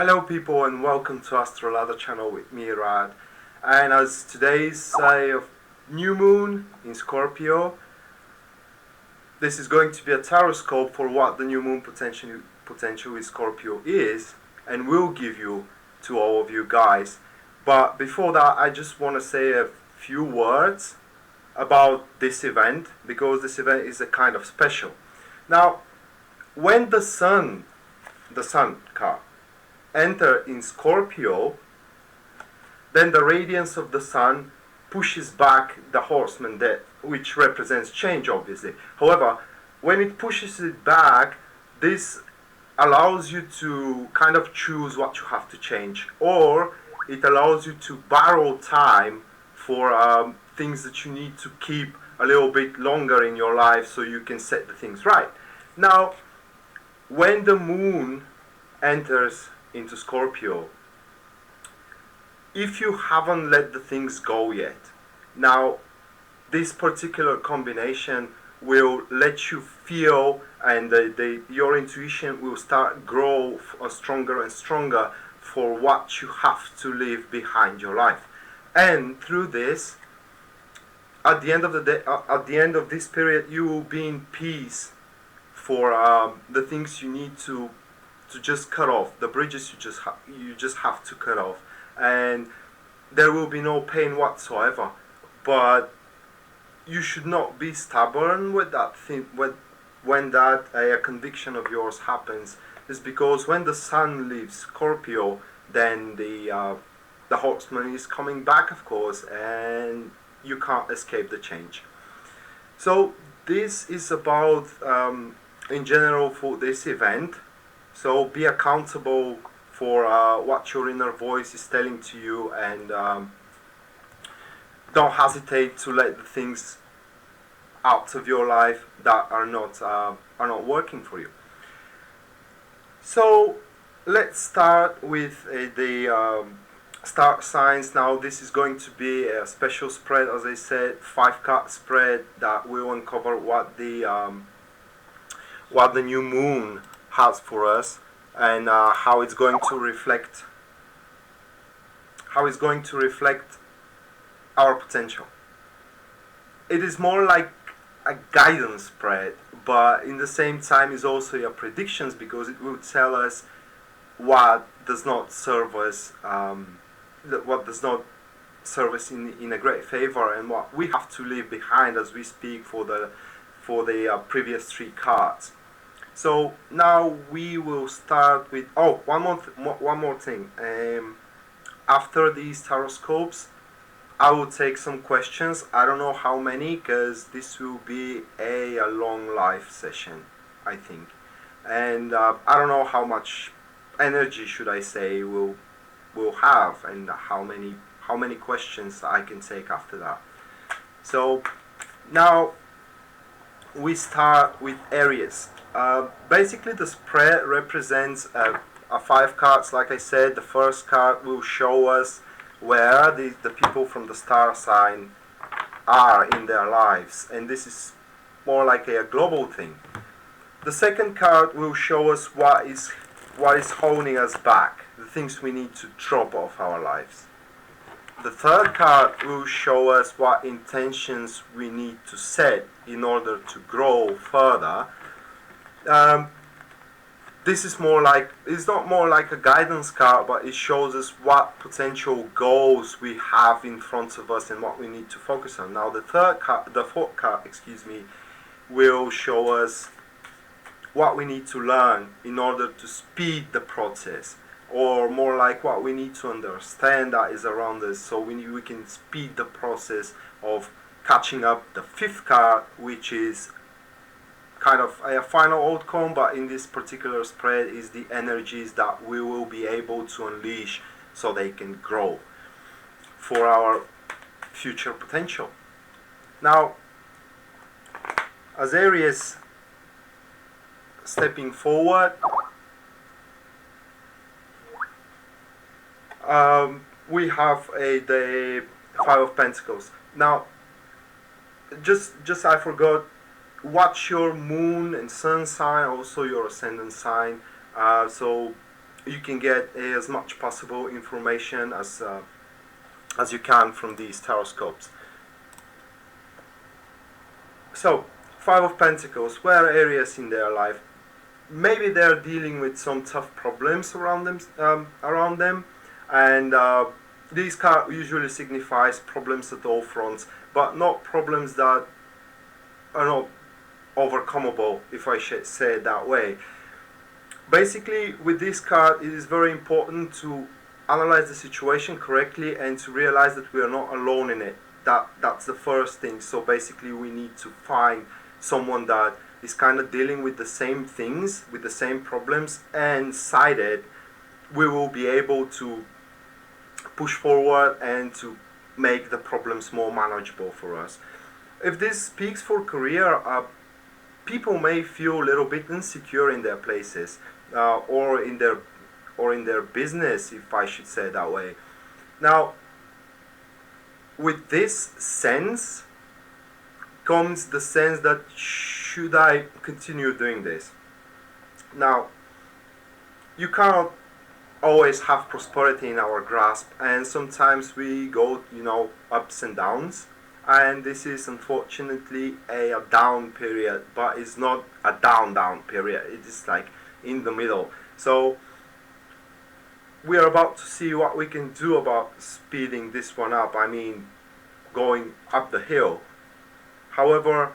Hello people and welcome to Astrolada channel with me Rad. And as today's new moon in Scorpio, this is going to be a tarot for what the new moon potential in Scorpio is and will give you to all of you guys. But before that, I just want to say a few words about this event, because this event is a kind of special. Now, when the sun card enter in Scorpio, then the radiance of the sun pushes back the horseman, which represents change, obviously. However, when it pushes it back, this allows you to kind of choose what you have to change, or it allows you to borrow time for things that you need to keep a little bit longer in your life so you can set the things right. Now, when the moon enters into Scorpio, if you haven't let the things go yet, now this particular combination will let you feel, and your intuition will start grow stronger and stronger for what you have to leave behind your life. And through this, at the end of the day, at the end of this period, you will be in peace for the things you need to just cut off, the bridges you just have to cut off, and there will be no pain whatsoever. But you should not be stubborn with that thing when that a conviction of yours happens. Is because when the sun leaves Scorpio, then the horseman is coming back, of course, and you can't escape the change. So this is about in general for this event. So be accountable for what your inner voice is telling to you, and don't hesitate to let the things out of your life that are not working for you. So let's start with the star signs. Now this is going to be a special spread, as I said, 5-card spread that will uncover what the new moon has for us, and how it's going to reflect our potential. It is more like a guidance spread, but in the same time is also a predictions, because it will tell us what does not serve us, in a great favor, and what we have to leave behind as we speak for the previous 3 cards. So now we will start with one more thing. After these taroscopes, I will take some questions. I don't know how many, because this will be a long live session, I think, and I don't know how much energy, should I say, we'll have, and how many questions I can take after that. So now we start with Aries. Basically, the spread represents 5 cards. Like I said, the first card will show us where the people from the star sign are in their lives, and this is more like a global thing. The second card will show us what is holding us back, the things we need to drop off our lives. The third card will show us what intentions we need to set in order to grow further. This is it's not more like a guidance card, but it shows us what potential goals we have in front of us and what we need to focus on. Now the fourth card, will show us what we need to learn in order to speed the process, or more like what we need to understand that is around us, so we can speed the process of catching up. The fifth card, which is kind of a final outcome, but in this particular spread is the energies that we will be able to unleash so they can grow for our future potential. Now, as Aries stepping forward, we have the 5 of Pentacles. Now, just I forgot, what's your moon and sun sign, also your ascendant sign. So you can get as much possible information as you can from these taroscopes. So, Five of Pentacles, where areas in their life? Maybe they're dealing with some tough problems around them, and these cards usually signifies problems at all fronts, but not problems that are not overcomable, if I should say it that way. Basically, with this card, it is very important to analyze the situation correctly and to realize that we are not alone in it. That's the first thing. So basically, we need to find someone that is kind of dealing with the same things, with the same problems, and sided, we will be able to push forward and to make the problems more manageable for us. If this speaks for career, people may feel a little bit insecure in their places, or in their business, if I should say it that way. Now, with this sense comes the sense that should I continue doing this? Now, you cannot always have prosperity in our grasp, and sometimes we go, ups and downs, and this is unfortunately a down period, but it's not a down period, it is like in the middle. So we are about to see what we can do about speeding this one up, I mean going up the hill. However,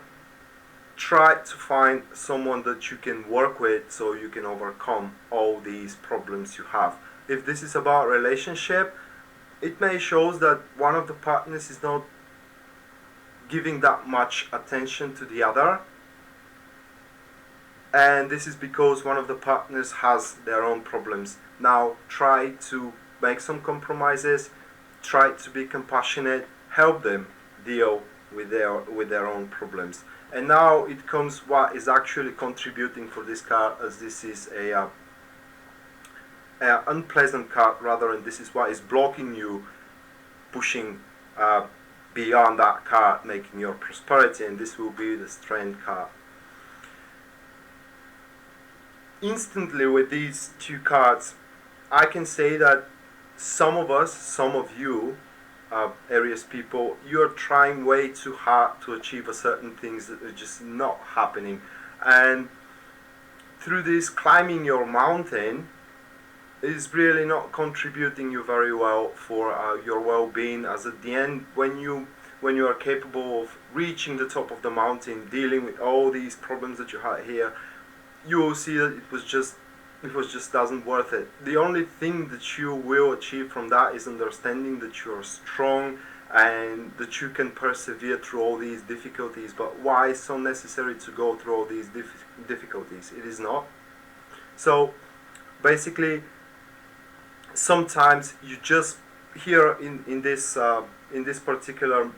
try to find someone that you can work with so you can overcome all these problems you have. If this is about relationship, it may show that one of the partners is not giving that much attention to the other, and this is because one of the partners has their own problems. Now try to make some compromises, try to be compassionate, help them deal with their own problems. And now it comes what is actually contributing for this card, as this is a unpleasant card rather, and this is what is blocking you pushing beyond that card, making your prosperity, and this will be the Strength card. Instantly with these two cards, I can say that some of us, some of you, Aries people, you're trying way too hard to achieve a certain things that are just not happening, and through this climbing your mountain is really not contributing you very well for your well-being, as at the end, when you are capable of reaching the top of the mountain, dealing with all these problems that you had here, you will see that it was just doesn't worth it. The only thing that you will achieve from that is understanding that you are strong and that you can persevere through all these difficulties. But why is so necessary to go through all these difficulties? It is not. So basically, sometimes you just here in this particular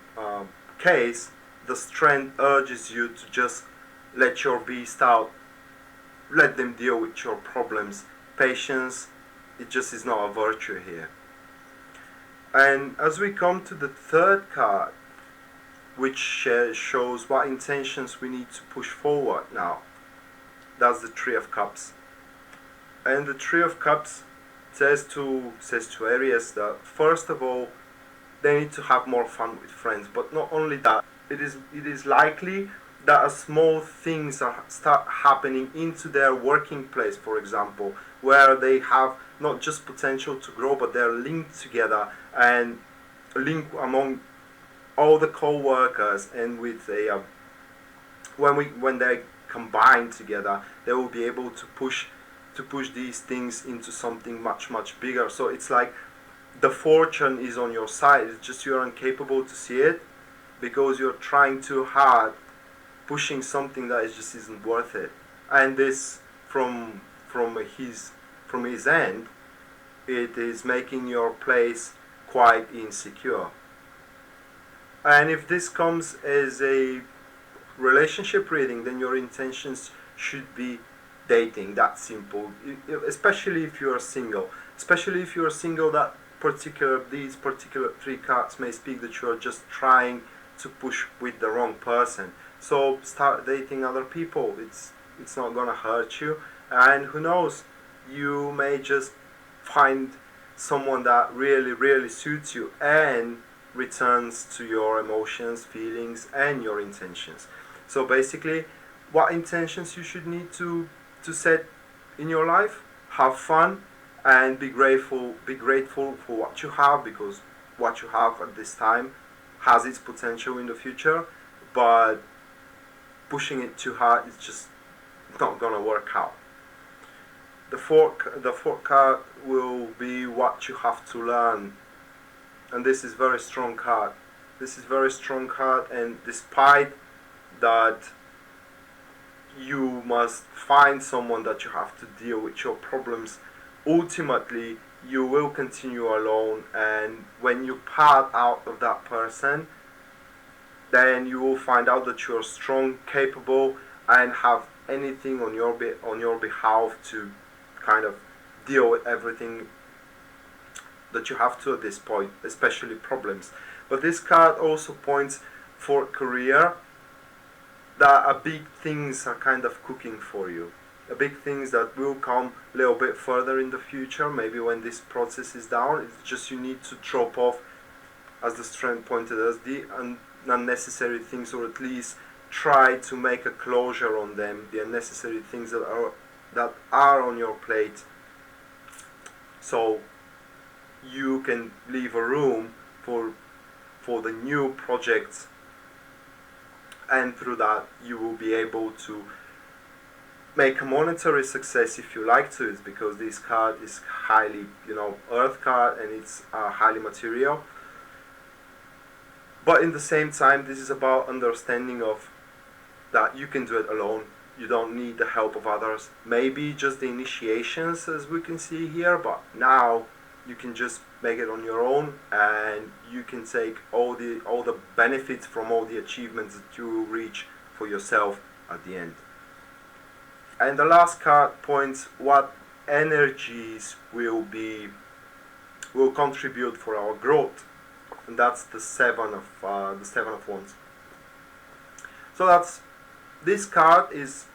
case, the Strength urges you to just let your beast out. Let them deal with your problems. Patience, it just is not a virtue here. And as we come to the third card, which shows what intentions we need to push forward now, that's the Three of Cups. And the Three of Cups says to Aries that first of all, they need to have more fun with friends. But not only that, it is likely that small things start happening into their working place, for example, where they have not just potential to grow, but they're linked together and linked among all the co-workers, and with a when they combine together, they will be able to push these things into something much bigger. So it's like the fortune is on your side. It's just you're incapable to see it because you're trying too hard, pushing something that just isn't worth it. And this from his end, it is making your place quite insecure. And if this comes as a relationship reading, then your intentions should be dating. That's simple. Especially if you are single. Especially if you are single, these particular three cards may speak that you are just trying to push with the wrong person. So start dating other people. It's not gonna hurt you, and who knows, you may just find someone that really suits you and returns to your emotions, feelings, and your intentions. So basically, what intentions you should need to set in your life: have fun and be grateful for what you have, because what you have at this time has its potential in the future, but pushing it too hard is just not gonna work out. The fourth card will be what you have to learn, and this is very strong card. This is very strong card, and despite that you must find someone that you have to deal with your problems, ultimately you will continue alone, and when you part out of that person, then you will find out that you're strong, capable, and have anything on your behalf to kind of deal with everything that you have to at this point, especially problems. But this card also points for career, that big things are kind of cooking for you. Big things that will come a little bit further in the future, maybe when this process is down. It's just you need to drop off, as the strength pointed as the unnecessary things, or at least try to make a closure on them, the unnecessary things that are on your plate, so you can leave a room for the new projects, and through that you will be able to make a monetary success if you like to. It's because this card is highly, earth card, and it's highly material. But in the same time, this is about understanding of that you can do it alone. You don't need the help of others. Maybe just the initiations, as we can see here, but now you can just make it on your own, and you can take all the benefits from all the achievements that you will reach for yourself at the end. And the last card points what energies will contribute for our growth, and that's the Seven of Wands. So this card is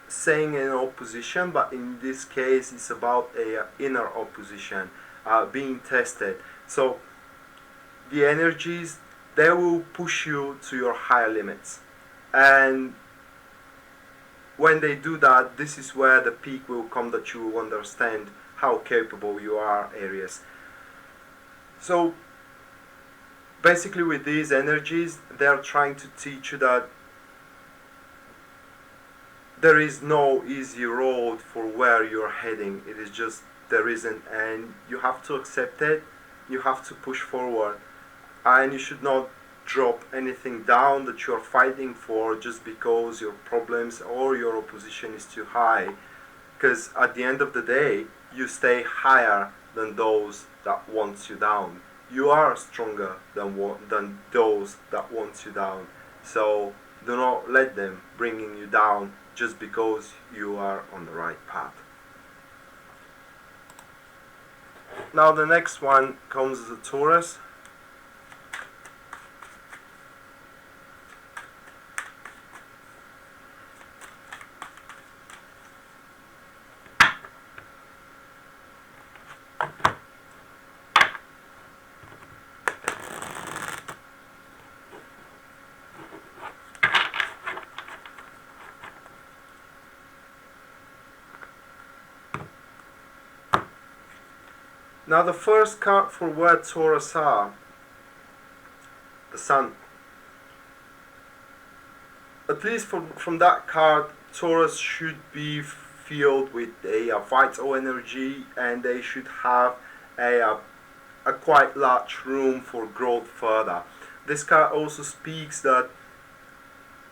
saying an opposition, but in this case it's about a inner opposition being tested. So the energies, they will push you to your higher limits, and when they do that, this is where the peak will come, that you will understand how capable you are, Aries. So basically with these energies, they're trying to teach you that there is no easy road for where you're heading. It is just, there isn't, and you have to accept it. You have to push forward, and you should not drop anything down that you're fighting for just because your problems or your opposition is too high, because at the end of the day you stay higher than those that want you down. You are stronger than those that want you down. So do not let them bringing you down just because you are on the right path. Now the next one comes as a Taurus. Now the first card for where Taurus are, the Sun. At least from that card, Taurus should be filled with a vital energy, and they should have a quite large room for growth further. This card also speaks that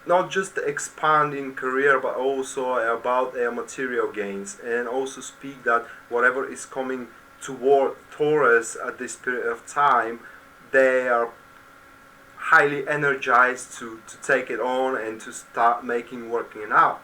not just expanding career, but also about material gains, and also speak that whatever is coming toward Taurus at this period of time, they are highly energized to take it on and to start working it out.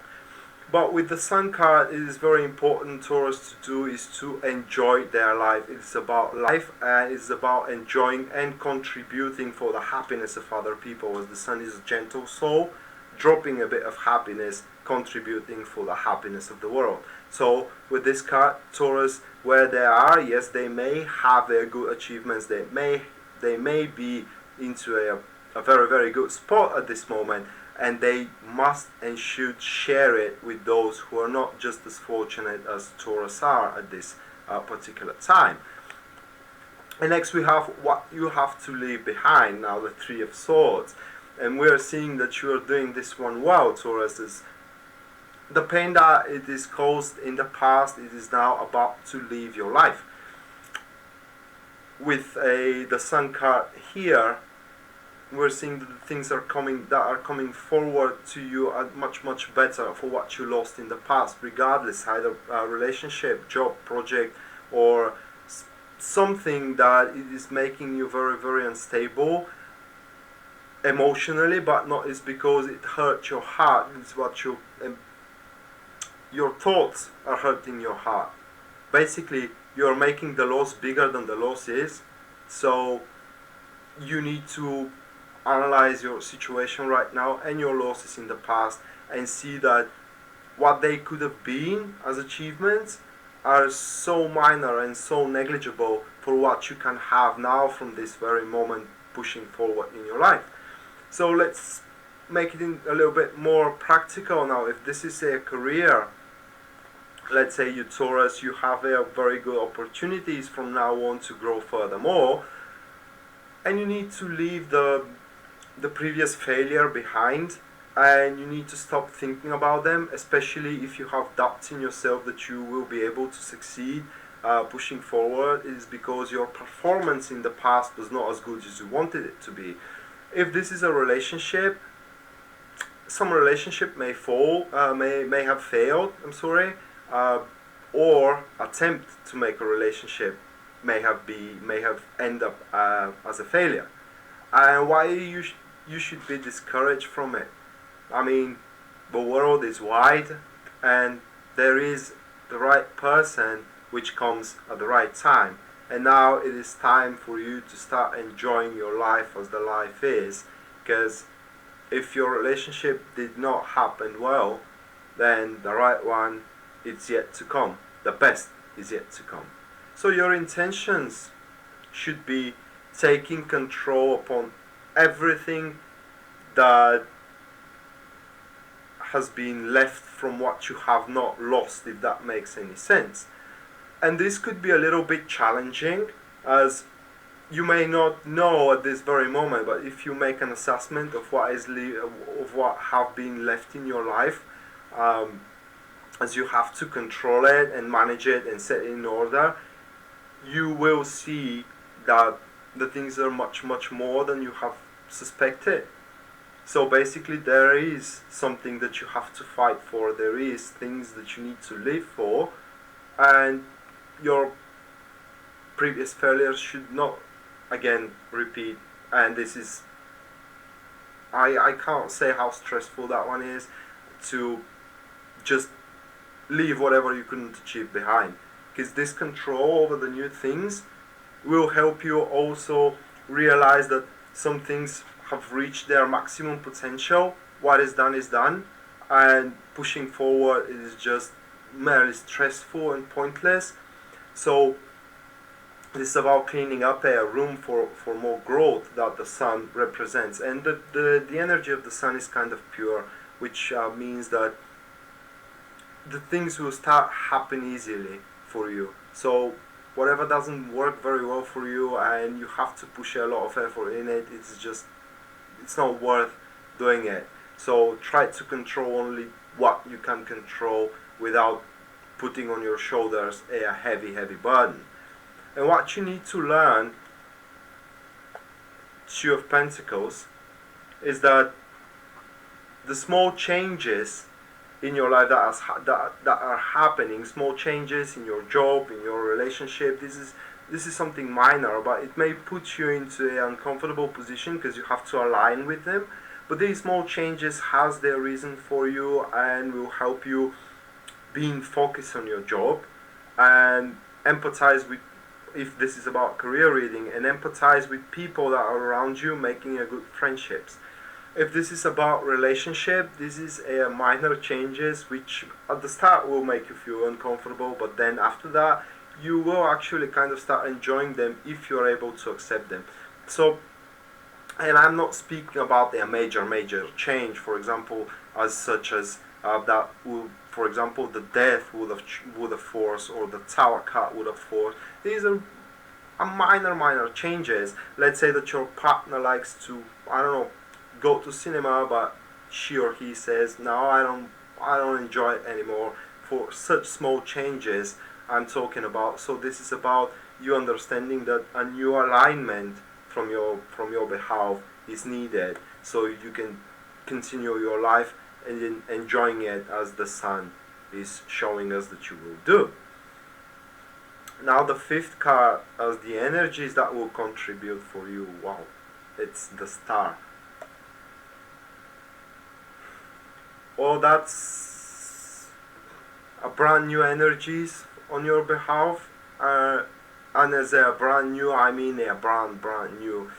But with the Sun card, it is very important Taurus to do is to enjoy their life. It's about life, and it's about enjoying and contributing for the happiness of other people, as the Sun is a gentle soul, dropping a bit of happiness, contributing for the happiness of the world. So with this card, Taurus, where they are, yes, they may have their good achievements, they may be into a very, very good spot at this moment, and they must and should share it with those who are not just as fortunate as Taurus are at this particular time. And next we have what you have to leave behind, now the Three of Swords. And we are seeing that you are doing this one well, Taurus. Is the pain that it is caused in the past, it is now about to leave your life. With the Sun card here, we're seeing that the things that are coming forward to you are much, much better for what you lost in the past, regardless, either a relationship, job, project, or something that it is making you very, very unstable emotionally, but not is because it hurt your heart. It's what your thoughts are hurting your heart. Basically, you're making the loss bigger than the loss is. So you need to analyze your situation right now and your losses in the past, and see that what they could have been as achievements are so minor and so negligible for what you can have now from this very moment pushing forward in your life. So let's make it a little bit more practical now. If this is a career, let's say you Taurus, you have a very good opportunities from now on to grow furthermore, and you need to leave the previous failure behind, and you need to stop thinking about them, especially if you have doubts in yourself that you will be able to succeed pushing forward. It is because your performance in the past was not as good as you wanted it to be. If this is a relationship, some relationship may may have failed, or attempt to make a relationship may have end up as a failure. And why you should be discouraged from it? I mean, the world is wide, and there is the right person which comes at the right time. And now it is time for you to start enjoying your life as the life is. Because if your relationship did not happen well, then the right one is yet to come. The best is yet to come. So your intentions should be taking control upon everything that has been left from what you have not lost, if that makes any sense. And this could be a little bit challenging, as you may not know at this very moment, but if you make an assessment of what have been left in your life, as you have to control it and manage it and set it in order, you will see that the things are much, much more than you have suspected. So basically there is something that you have to fight for, there is things that you need to live for, and your previous failures should not again repeat. And this is, I can't say how stressful that one is, to just leave whatever you couldn't achieve behind, because this control over the new things will help you also realize that some things have reached their maximum potential. What is done, and pushing forward is just merely stressful and pointless. So this is about cleaning up a room for more growth that the sun represents. And the energy of the sun is kind of pure, which means that the things will start happen easily for you. So whatever doesn't work very well for you and you have to push a lot of effort in it, it's not worth doing it. So try to control only what you can control without putting on your shoulders a heavy burden. And what you need to learn, Two of Pentacles, is that the small changes in your life that are happening, small changes in your job, in your relationship, this is something minor, but it may put you into an uncomfortable position because you have to align with them. But these small changes has their reason for you and will help you being focused on your job, and empathize with, if this is about career reading, and empathize with people that are around you, making a good friendships. If this is about relationship, this is a minor changes which at the start will make you feel uncomfortable, but then after that you will actually kind of start enjoying them if you're able to accept them. So, and I'm not speaking about a major change, for example, as such as that will, for example, the death would have forced, or the Tower card would have forced. These are minor changes. Let's say that your partner likes to, I don't know, go to cinema, but she or he says, no, I don't enjoy it anymore. For such small changes I'm talking about. So this is about you understanding that a new alignment from your behalf is needed, so you can continue your life and enjoying it as the sun is showing us that you will do. Now the fifth card as the energies that will contribute for you. Wow, it's the Star. Well, that's a brand new energies on your behalf, and as a brand new, I mean a brand new.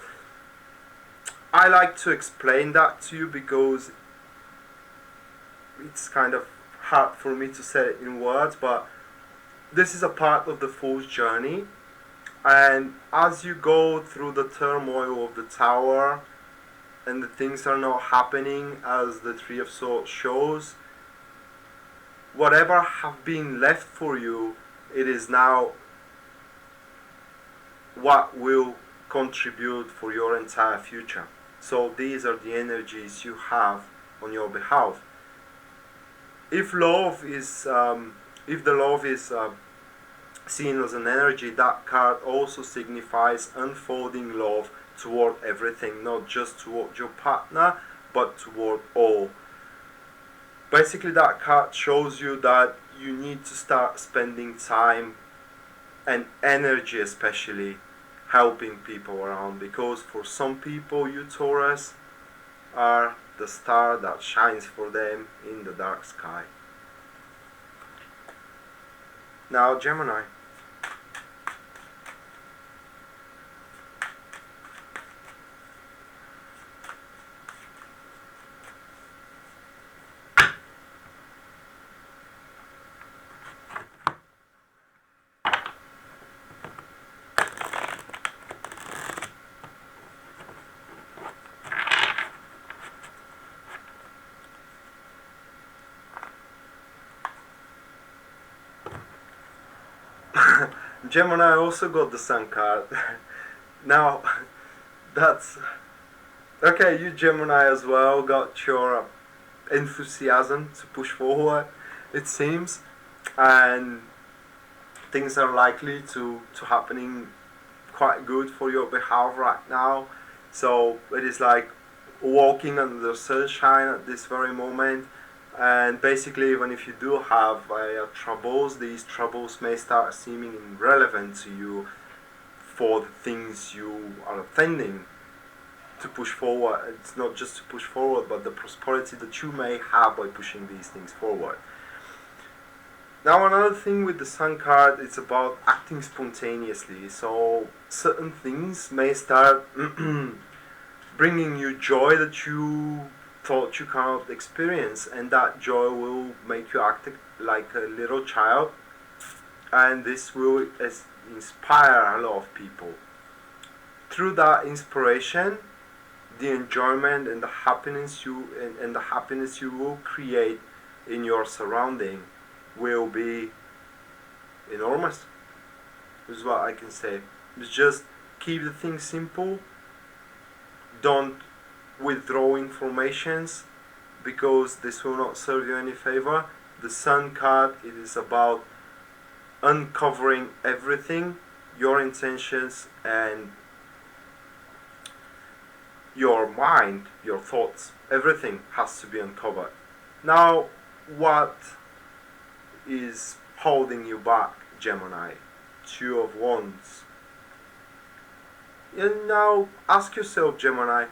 I like to explain that to you because it's kind of hard for me to say it in words, but this is a part of the Fool's journey, and as you go through the turmoil of the Tower and the things are not happening as the Three of Swords shows, whatever have been left for you, it is now what will contribute for your entire future. So these are the energies you have on your behalf. If love is if the love is seen as an energy, that card also signifies unfolding love toward everything, not just toward your partner, but toward all. Basically, that card shows you that you need to start spending time and energy, especially helping people around, because for some people, you Taurus are the star that shines for them in the dark sky. Now, Gemini. Gemini also got the Sun card. Now, that's okay. You Gemini as well got your enthusiasm to push forward, it seems, and things are likely to happening quite good for your behalf right now. So it is like walking under the sunshine at this very moment. And basically, even if you do have troubles, these troubles may start seeming irrelevant to you for the things you are attending to push forward. It's not just to push forward, but the prosperity that you may have by pushing these things forward. Now, another thing with the Sun card, it's about acting spontaneously. So certain things may start bringing you joy that you thought you cannot experience, and that joy will make you act like a little child, and this will inspire a lot of people. Through that inspiration, the enjoyment and the happiness you will create in your surrounding will be enormous. This is what I can say. It's just keep the things simple. Don't withdraw informations, because this will not serve you any favor. The Sun card, it is about uncovering everything, your intentions and your mind, your thoughts, everything has to be uncovered. Now, what is holding you back, Gemini? Two of Wands. And now ask yourself, Gemini,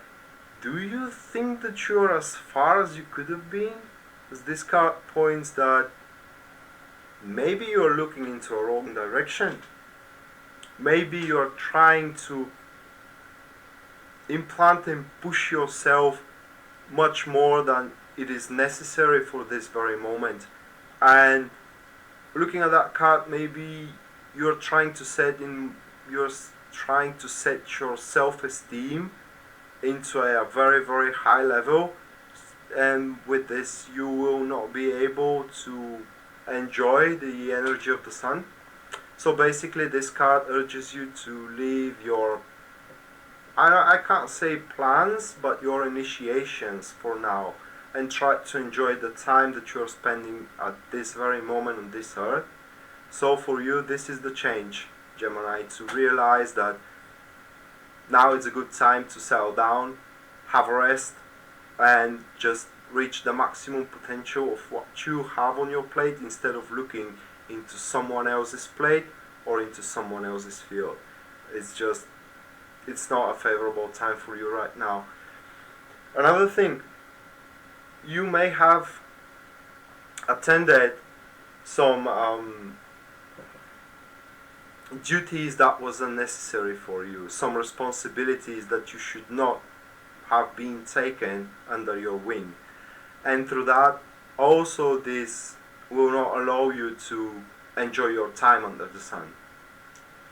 do you think that you're as far as you could have been? As this card points that maybe you're looking into a wrong direction. Maybe you're trying to implant and push yourself much more than it is necessary for this very moment. And looking at that card, maybe you're trying to set your self-esteem into a very, very high level, and with this you will not be able to enjoy the energy of the sun. So basically this card urges you to leave your, I can't say plans, but your initiations for now, and try to enjoy the time that you're spending at this very moment on this earth. So for you, this is the change, Gemini, to realize that now is a good time to settle down, have a rest, and just reach the maximum potential of what you have on your plate, instead of looking into someone else's plate or into someone else's field. It's not a favorable time for you right now. Another thing, you may have attended some duties that was unnecessary for you, some responsibilities that you should not have been taken under your wing, and through that also this will not allow you to enjoy your time under the sun.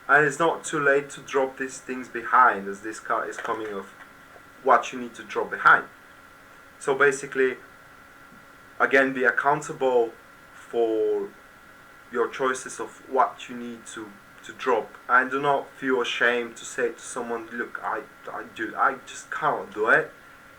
And it's not too late to drop these things behind, as this card is coming of what you need to drop behind. So basically, again, be accountable for your choices of what you need to drop, and do not feel ashamed to say to someone, look, I just can't do it.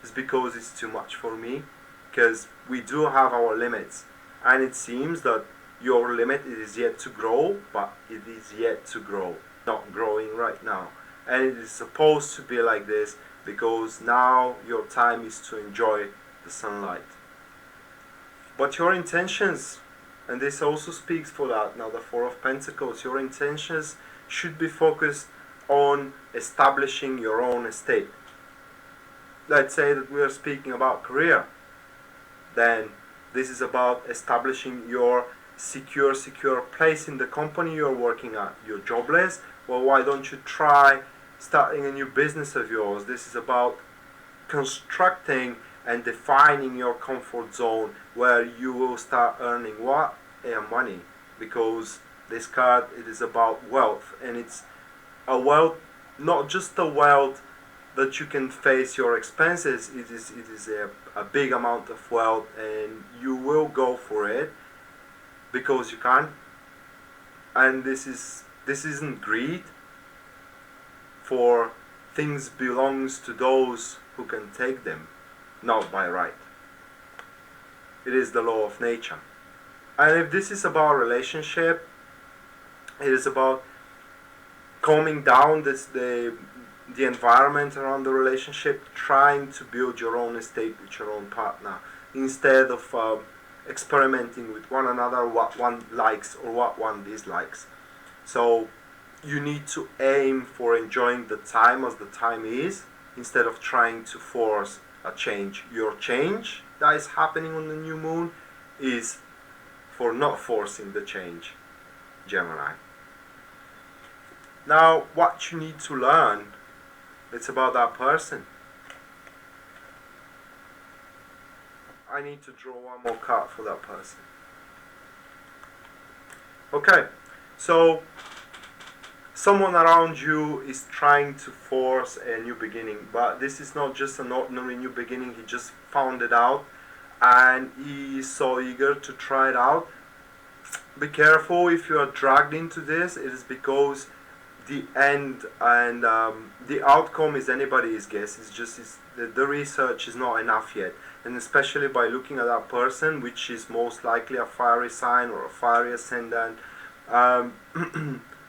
It's because it's too much for me, because we do have our limits, and it seems that your limit is yet to grow, but it is yet to grow, not growing right now. And it is supposed to be like this, because now your time is to enjoy the sunlight. But your intentions, and this also speaks for that, now the Four of Pentacles, your intentions should be focused on establishing your own estate. Let's say that we are speaking about career, then this is about establishing your secure place in the company you're working at. You're jobless, well, why don't you try starting a new business of yours? This is about constructing and defining your comfort zone, where you will start earning what? Money. Because this card, it is about wealth, and it's a wealth, not just a wealth that you can face your expenses. It is a big amount of wealth, and you will go for it because you can. And this isn't greed, for things belongs to those who can take them, not by right. It is the law of nature. And if this is about relationship, it is about calming down the environment around the relationship, trying to build your own estate with your own partner, instead of experimenting with one another, what one likes or what one dislikes. So you need to aim for enjoying the time as the time is, instead of trying to force a change. Your change that is happening on the new moon is for not forcing the change, Gemini. Now, what you need to learn, it's about that person. I need to draw one more card for that person. Okay, so someone around you is trying to force a new beginning, but this is not just an ordinary new beginning. He just found it out, and he is so eager to try it out. Be careful if you are dragged into this. It is because the end and the outcome is anybody's guess. The research is not enough yet, and especially by looking at that person, which is most likely a fiery sign or a fiery ascendant.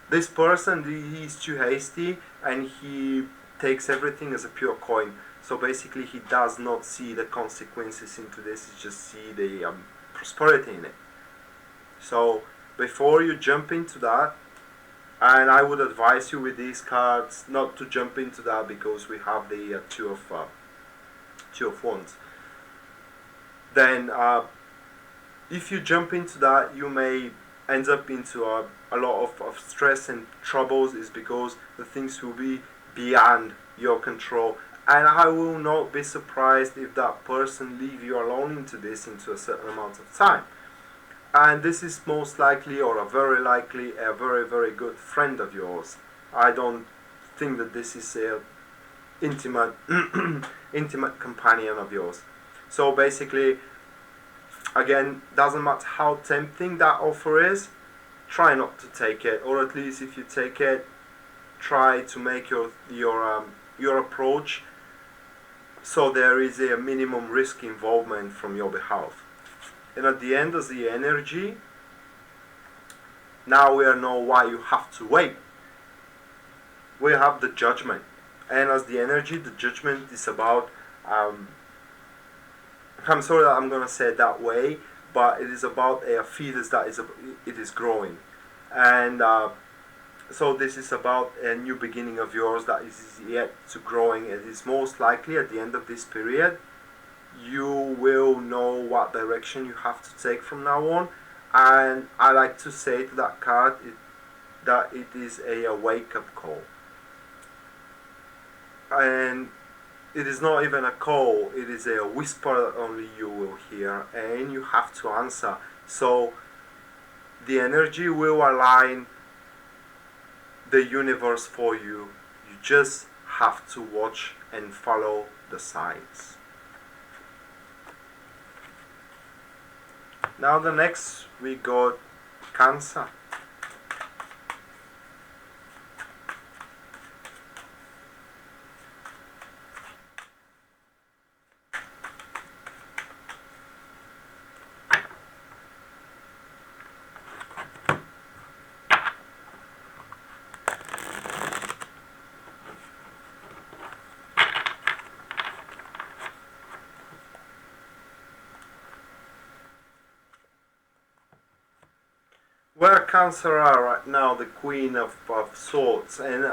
This person, he's too hasty, and he takes everything as a pure coin. So basically, he does not see the consequences into this. He just see the prosperity in it. So before you jump into that, and I would advise you with these cards not to jump into that, because we have the Two of Wands. Then if you jump into that, you may end up into a lot of stress and troubles, is because the things will be beyond your control, And I will not be surprised if that person leave you alone into a certain amount of time. And this is most likely, or a very likely, a very, very good friend of yours. I don't think that this is a intimate intimate companion of yours. So basically, again, doesn't matter how tempting that offer is, try not to take it, or at least if you take it, try to make your approach so there is a minimum risk involvement from your behalf. And at the end, as the energy, now we know why you have to wait. We have the judgment, and as the energy, the judgment is about I'm sorry that I'm gonna say it that way, but it is about a fetus that it is growing, and so this is about a new beginning of yours that is yet to growing. It is most likely at the end of this period, you will know what direction you have to take from now on. And I like to say to that card that it is a wake-up call. And it is not even a call, it is a whisper that only you will hear, and you have to answer. So the energy will align the universe for you. You just have to watch and follow the signs. Now the next we got Cancer. Where Cancer are right now, the Queen of Swords, and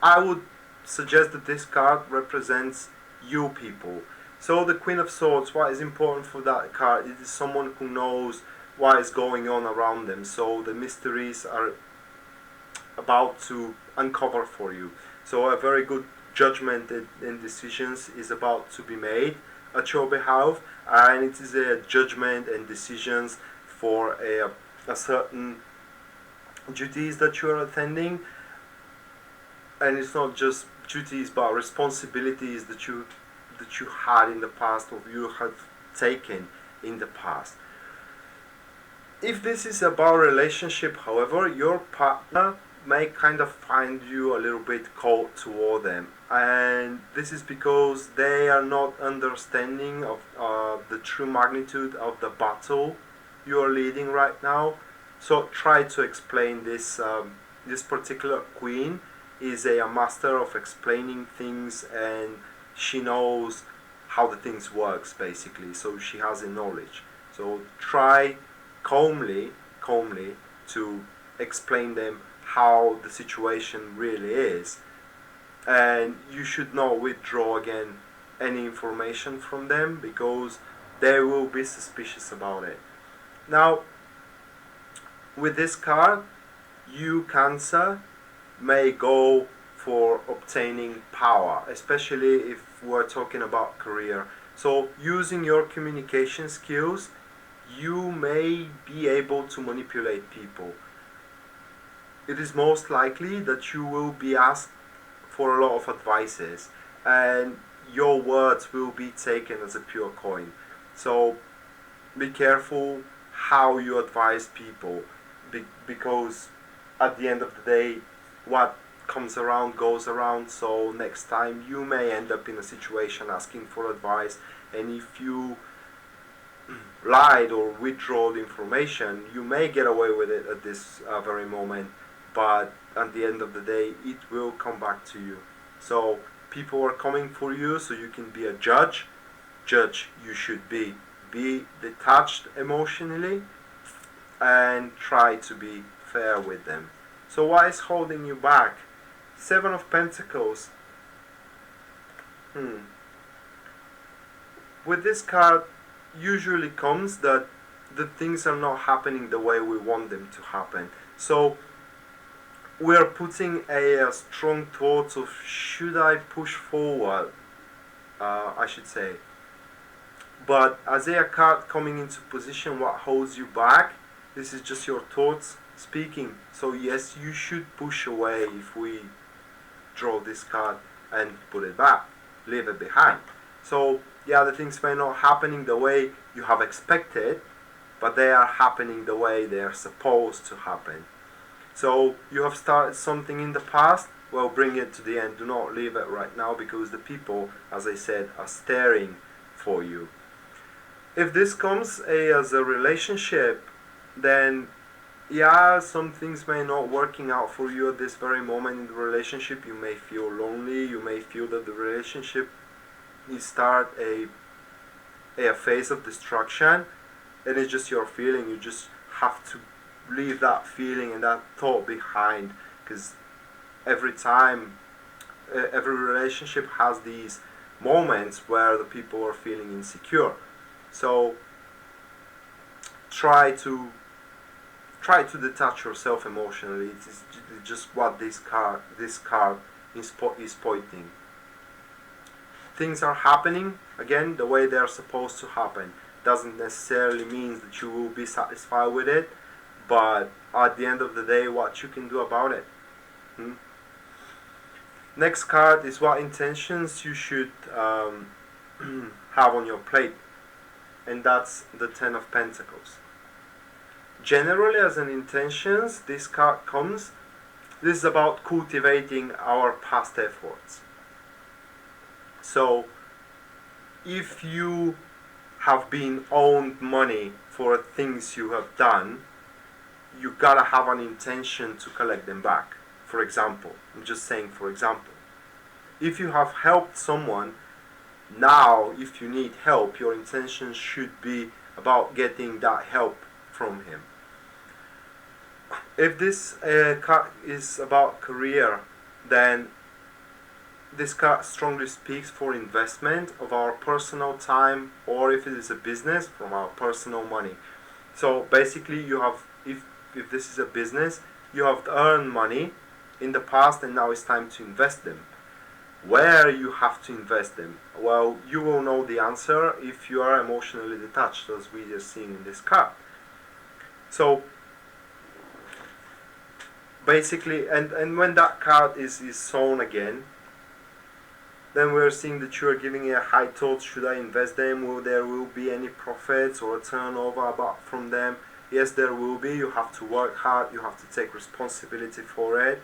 I would suggest that this card represents you people. So the Queen of Swords, what is important for that card, it is someone who knows what is going on around them. So the mysteries are about to uncover for you. So a very good judgment and decisions is about to be made at your behalf, and it is a judgment and decisions for a certain duties that you are attending, and it's not just duties but responsibilities that you had in the past, or you have taken in the past. If this is about relationship, however, your partner may kind of find you a little bit cold toward them, and this is because they are not understanding of the true magnitude of the battle you are leading right now. So try to explain this. This particular queen is a master of explaining things, and she knows how the things works basically. So she has a knowledge. So try calmly to explain them how the situation really is, and you should not withdraw again any information from them because they will be suspicious about it. Now, with this card, you Cancer may go for obtaining power, especially if we're talking about career. So using your communication skills, you may be able to manipulate people. It is most likely that you will be asked for a lot of advices, and your words will be taken as a pure coin. So be careful how you advise people, because at the end of the day, what comes around goes around. So next time you may end up in a situation asking for advice, and if you lied or withdraw the information, you may get away with it at this very moment, but at the end of the day it will come back to you. So people are coming for you, so you can be a judge. You should be detached emotionally and try to be fair with them. So what is holding you back? Seven of Pentacles. With this card usually comes that the things are not happening the way we want them to happen. So we are putting a strong thought of, should I push forward I should say. But as a card coming into position, what holds you back? This is just your thoughts speaking. So yes, you should push away if we draw this card and put it back, leave it behind. So yeah, the things may not happening the way you have expected, but they are happening the way they are supposed to happen. So you have started something in the past, well, bring it to the end. Do not leave it right now, because the people, as I said, are staring for you. If this comes as a relationship, then yeah, some things may not working out for you at this very moment in the relationship. You may feel lonely. You may feel that the relationship is start a phase of destruction, and it's just your feeling. You just have to leave that feeling and that thought behind, because every time, every relationship has these moments where the people are feeling insecure. So try to detach yourself emotionally. It is just what this card is pointing. Things are happening again the way they are supposed to happen. Doesn't necessarily mean that you will be satisfied with it, but at the end of the day, what you can do about it. Next card is what intentions you should have on your plate, and that's the Ten of Pentacles. Generally, as an intentions, this card comes. This is about cultivating our past efforts. So, if you have been owed money for things you have done, you gotta have an intention to collect them back. For example, I'm just saying, for example, if you have helped someone, now if you need help, your intention should be about getting that help from him. If this card is about career, then this card strongly speaks for investment of our personal time, or if it is a business, from our personal money. So basically, you have, if this is a business, you have earned money in the past, and now it's time to invest them. Where you have to invest them? Well, you will know the answer if you are emotionally detached, as we are seeing in this card. So basically, and when that card is shown again, then we're seeing that you are giving a high thought. Should I invest them? Will there be any profits or a turnover about from them? Yes, there will be. You have to work hard. You have to take responsibility for it.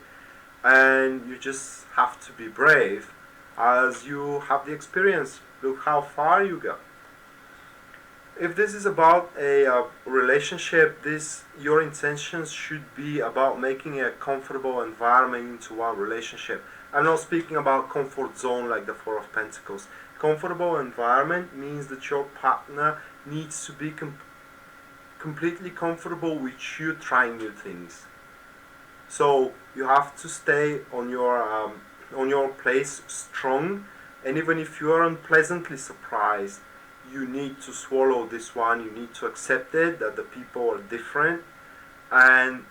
And you just have to be brave, as you have the experience. Look how far you go. If this is about a relationship, your intentions should be about making a comfortable environment into one relationship. I'm not speaking about comfort zone like the Four of Pentacles. Comfortable environment means that your partner needs to be completely comfortable with you trying new things. So you have to stay on your place strong, and even if you are unpleasantly surprised, you need to swallow this one. You need to accept it, that the people are different, and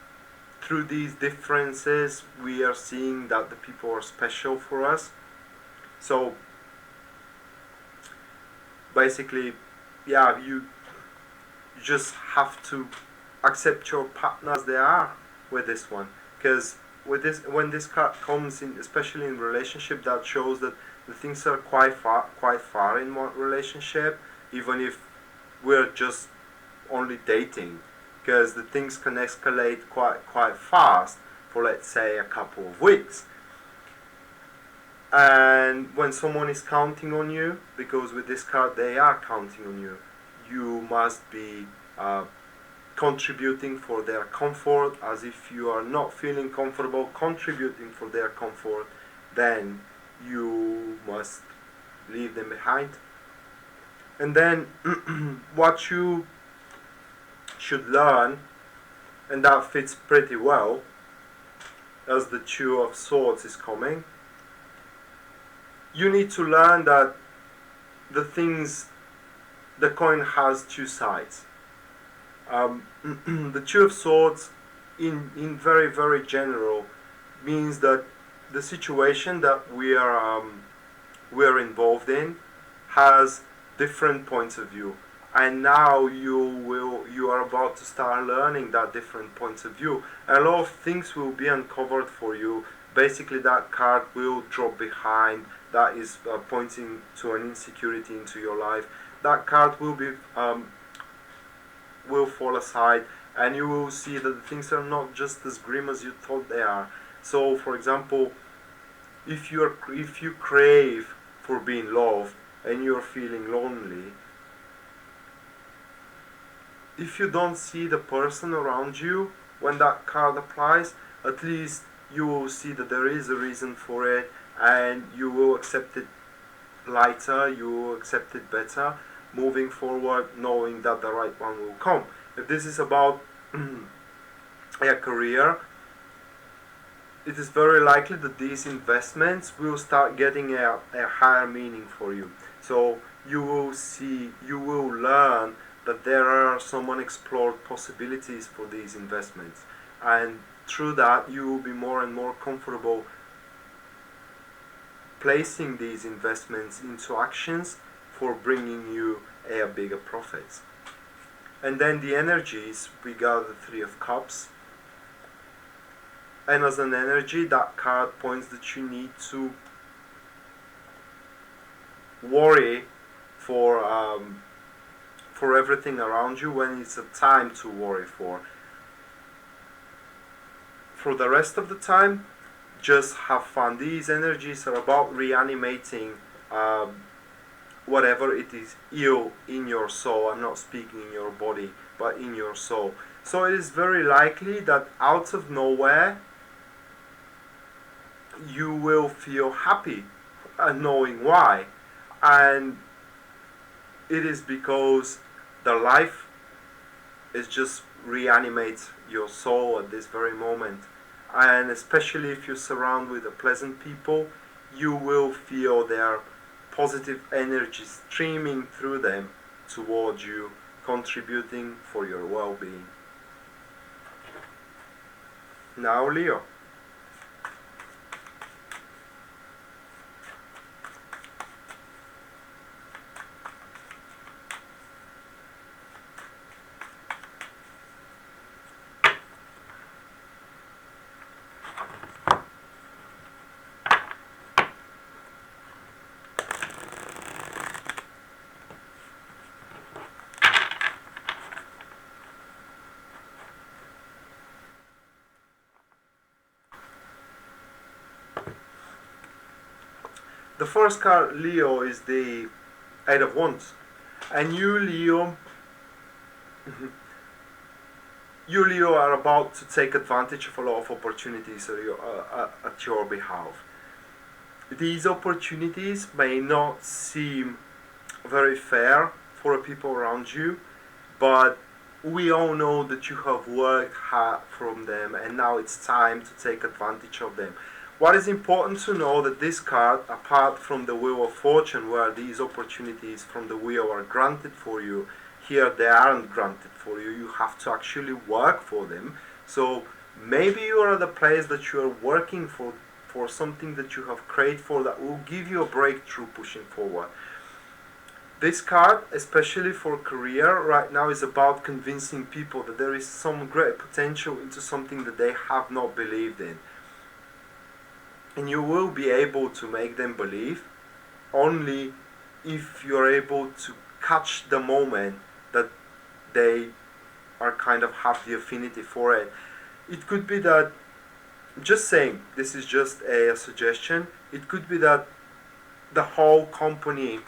through these differences we are seeing that the people are special for us. So basically, yeah, you just have to accept your partner as they are with this one, because with this, when this card comes in, especially in relationship, that shows that the things are quite far in one relationship, even if we're just only dating, because the things can escalate quite fast for, let's say, a couple of weeks. And when someone is counting on you, because with this card they are counting on you, you must be contributing for their comfort. As if you are not feeling comfortable contributing for their comfort, then you must leave them behind. And then what you should learn, and that fits pretty well as the Two of Swords is coming, you need to learn that the coin has two sides. The Two of Swords in very, very general means that the situation that we are involved in, has different points of view, and now you are about to start learning that different points of view. A lot of things will be uncovered for you. Basically, that card will drop behind, that is pointing to an insecurity into your life. That card will be will fall aside, and you will see that things are not just as grim as you thought they are. So, for example, if you crave for being loved and you're feeling lonely, if you don't see the person around you when that card applies, at least you will see that there is a reason for it, and you will accept it lighter, you will accept it better, moving forward, knowing that the right one will come. If this is about a career, it is very likely that these investments will start getting a higher meaning for you. So you will learn that there are some unexplored possibilities for these investments, and through that you will be more and more comfortable placing these investments into actions for bringing you a bigger profits. And then the energies, we got the Three of Cups, and as an energy, that card points that you need to worry for everything around you when it's a time to worry for. For the rest of the time, just have fun. These energies are about reanimating whatever it is ill in your soul. I'm not speaking in your body, but in your soul. So it is very likely that out of nowhere you will feel happy, knowing why. And it is because the life is just reanimates your soul at this very moment. And especially if you're surrounded with the pleasant people, you will feel their positive energy streaming through them towards you, contributing for your well-being. Now, Leo. The first card, Leo, is the Eight of Wands. And you, Leo, are about to take advantage of a lot of opportunities at your behalf. These opportunities may not seem very fair for the people around you, but we all know that you have worked hard from them, and now it's time to take advantage of them. What is important to know that this card, apart from the Wheel of Fortune, where these opportunities from the wheel are granted for you, here they aren't granted for you. You have to actually work for them. So maybe you are at the place that you are working for something that you have created for that will give you a breakthrough pushing forward. This card, especially for career right now, is about convincing people that there is some great potential into something that they have not believed in. And you will be able to make them believe only if you're able to catch the moment that they are kind of have the affinity for it. It could be that, just saying, this is just a suggestion, it could be that the whole company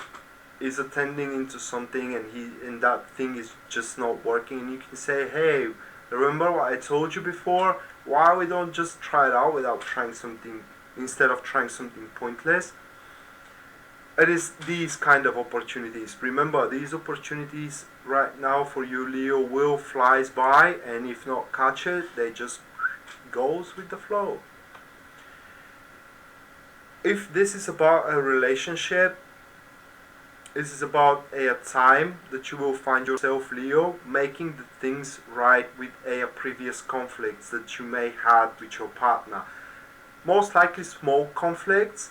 is attending into something and that thing is just not working, and you can say, hey, remember what I told you before? Why we don't just try it out without trying something, instead of trying something pointless? It is these kind of opportunities. Remember, these opportunities right now for you, Leo, will flies by, and if not catch it, they just goes with the flow. If this is about a relationship, this is about a time that you will find yourself, Leo, making the things right with a previous conflicts that you may have with your partner. Most likely small conflicts,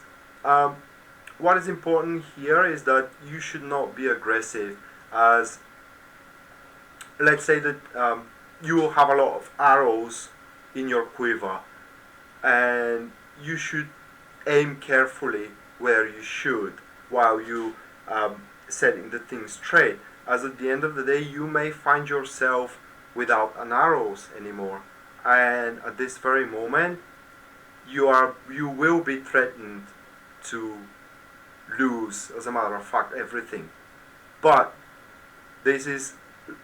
what is important here is that you should not be aggressive, as let's say that you will have a lot of arrows in your quiver, and you should aim carefully where you should while you setting the things straight, as at the end of the day you may find yourself without an arrows anymore, and at this very moment you will be threatened to lose, as a matter of fact, everything. But this is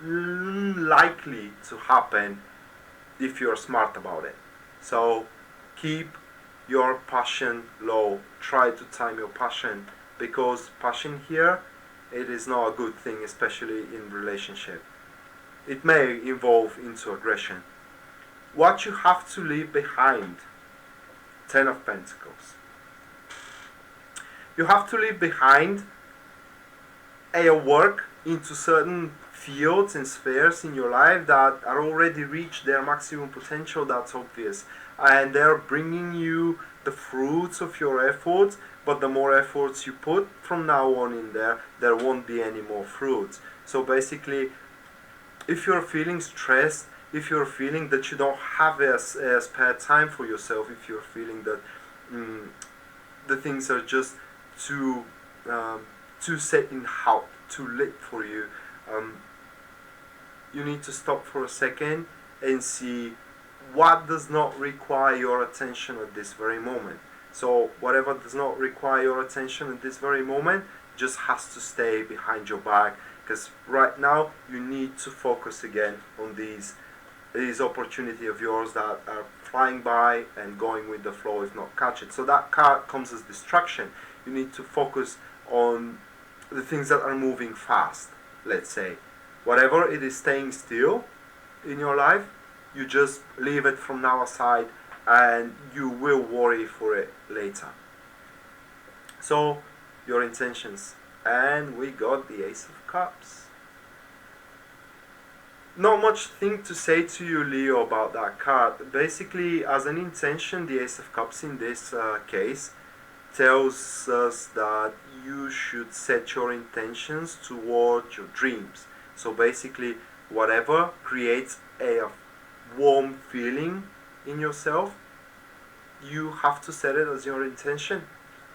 likely to happen if you're smart about it. So keep your passion low. Try to time your passion, because passion here, it is not a good thing, especially in relationship. It may evolve into aggression. What you have to leave behind. 10 of Pentacles. You have to leave behind a work into certain fields and spheres in your life that are already reached their maximum potential, that's obvious. And they're bringing you the fruits of your efforts, but the more efforts you put from now on in there won't be any more fruits. So basically, if you're feeling stressed, if you're feeling that you don't have a spare time for yourself, if you're feeling that the things are just too set in how too late for you, you need to stop for a second and see what does not require your attention at this very moment. So whatever does not require your attention at this very moment just has to stay behind your back, because right now you need to focus again on these opportunity of yours that are flying by and going with the flow, if not catch it. So that card comes as distraction. You need to focus on the things that are moving fast, let's say. Whatever it is staying still in your life, you just leave it from now aside, and you will worry for it later. So your intentions, and we got the Ace of Cups. Not much thing to say to you, Leo, about that card. Basically, as an intention, the Ace of Cups in this case tells us that you should set your intentions towards your dreams. So basically, whatever creates a warm feeling in yourself, you have to set it as your intention.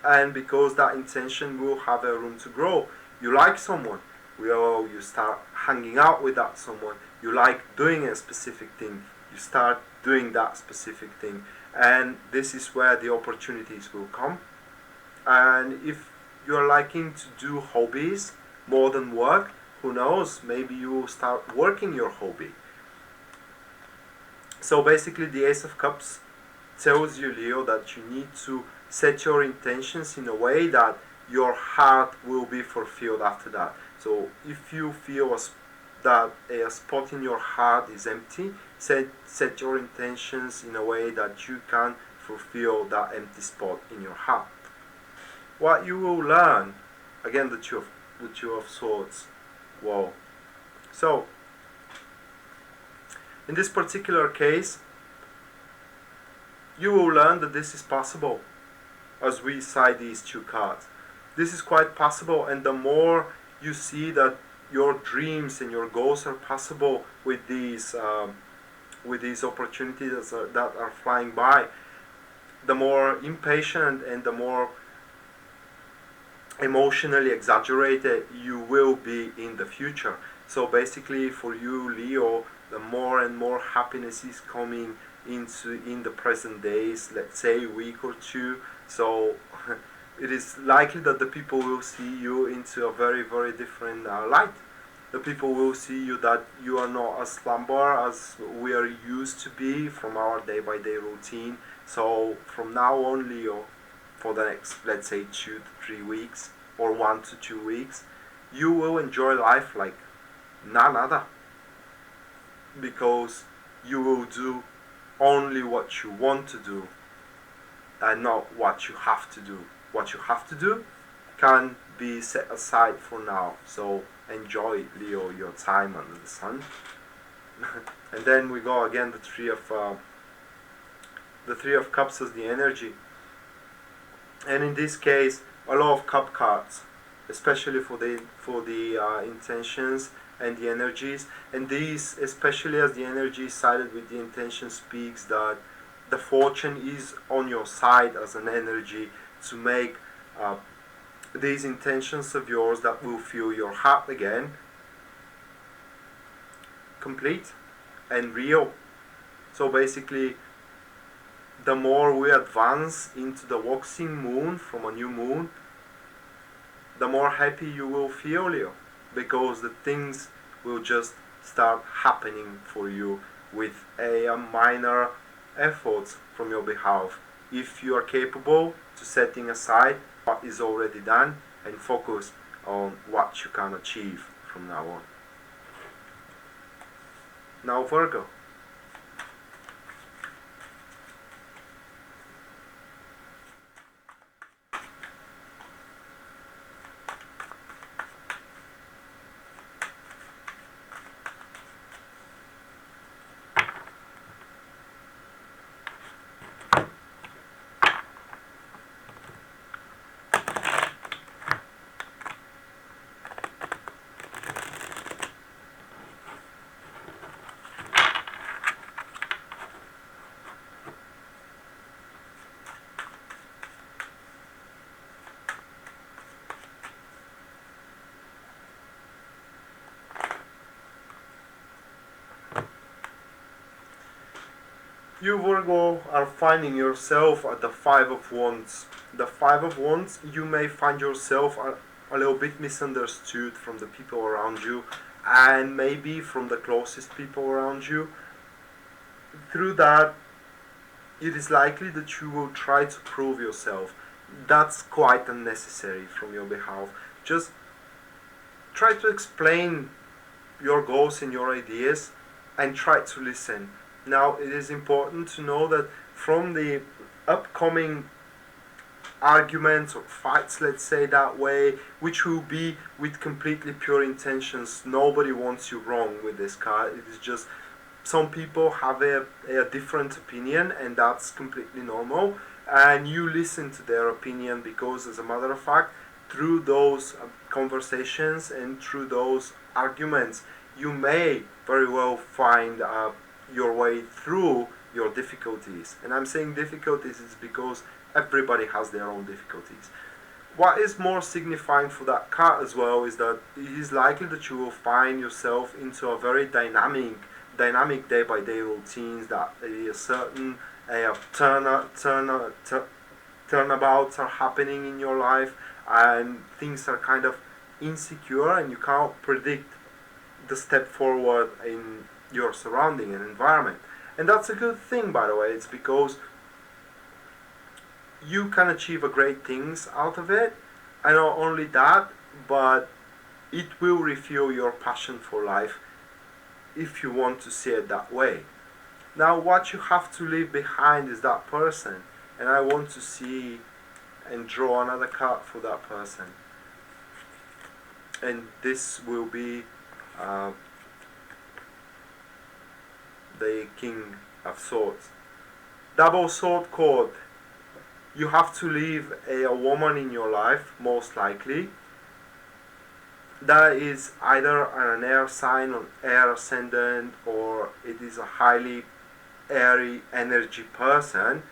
And because that intention will have a room to grow. You like someone, you start hanging out with that someone. You like doing a specific thing, you start doing that specific thing, and this is where the opportunities will come. And if you're liking to do hobbies more than work, who knows, maybe you will start working your hobby. So basically, the Ace of Cups tells you, Leo, that you need to set your intentions in a way that your heart will be fulfilled after that. So if you feel that a spot in your heart is empty, set your intentions in a way that you can fulfill that empty spot in your heart. What you will learn, again, the Two of Swords. Wow. So in this particular case, you will learn that this is possible as we side these two cards. This is quite possible, and the more you see that your dreams and your goals are possible with these opportunities that are flying by, the more impatient and the more emotionally exaggerated you will be in the future. So basically, for you, Leo, the more and more happiness is coming in the present days, let's say a week or two. So it is likely that the people will see you into a very, very different light. The people will see you that you are not as slumber as we are used to be from our day-by-day routine. So from now on, Leo, for the next, let's say, 2 to 3 weeks or 1 to 2 weeks, you will enjoy life like none other, because you will do only what you want to do and not what you have to do. What you have to do can be set aside for now. So enjoy, Leo, your time under the sun. And then we go again, the Three of Cups as the energy. And in this case, a lot of cup cards, especially for the intentions and the energies. And these, especially as the energy is sided with the intention, speaks that the fortune is on your side as an energy to make these intentions of yours that will fill your heart again complete and real. So basically, the more we advance into the waxing moon from a new moon, the more happy you will feel, Leo, because the things will just start happening for you with a minor effort from your behalf. If you are capable to setting aside what is already done and focus on what you can achieve from now on. Now Virgo. You Virgo are finding yourself at the Five of Wands. The Five of Wands, you may find yourself a little bit misunderstood from the people around you, and maybe from the closest people around you. Through that, it is likely that you will try to prove yourself. That's quite unnecessary from your behalf. Just try to explain your goals and your ideas and try to listen. Now, it is important to know that from the upcoming arguments or fights, let's say that way, which will be with completely pure intentions, nobody wants you wrong with this card. It is just some people have a different opinion, and that's completely normal, and you listen to their opinion, because as a matter of fact, through those conversations and through those arguments, you may very well find your way through your difficulties. And I'm saying difficulties is because everybody has their own difficulties. What is more signifying for that card as well is that it is likely that you will find yourself into a very dynamic day-by-day routines, that a certain turnabouts are happening in your life, and things are kind of insecure, and you can't predict the step forward in your surrounding and environment. And that's a good thing, by the way. It's because you can achieve a great things out of it, and not only that, but it will refuel your passion for life, if you want to see it that way. Now, what you have to leave behind is that person, and I want to see and draw another card for that person. And this will be the King of Swords. Double sword cord. You have to leave a woman in your life, most likely. That is either an air sign or air ascendant, or it is a highly airy energy person.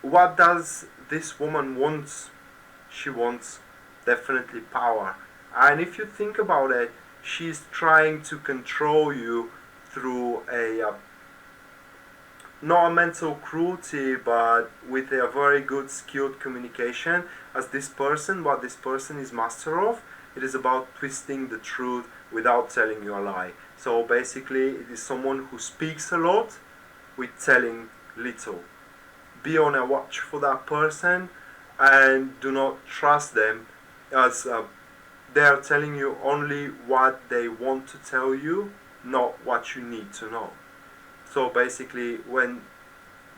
What does this woman want? She wants definitely power. And if you think about it, she's trying to control you through not a mental cruelty, but with a very good skilled communication. As this person, what this person is master of, it is about twisting the truth without telling you a lie. So basically, it is someone who speaks a lot with telling little. Be on a watch for that person, and do not trust them, as they are telling you only what they want to tell you, not what you need to know. So basically, when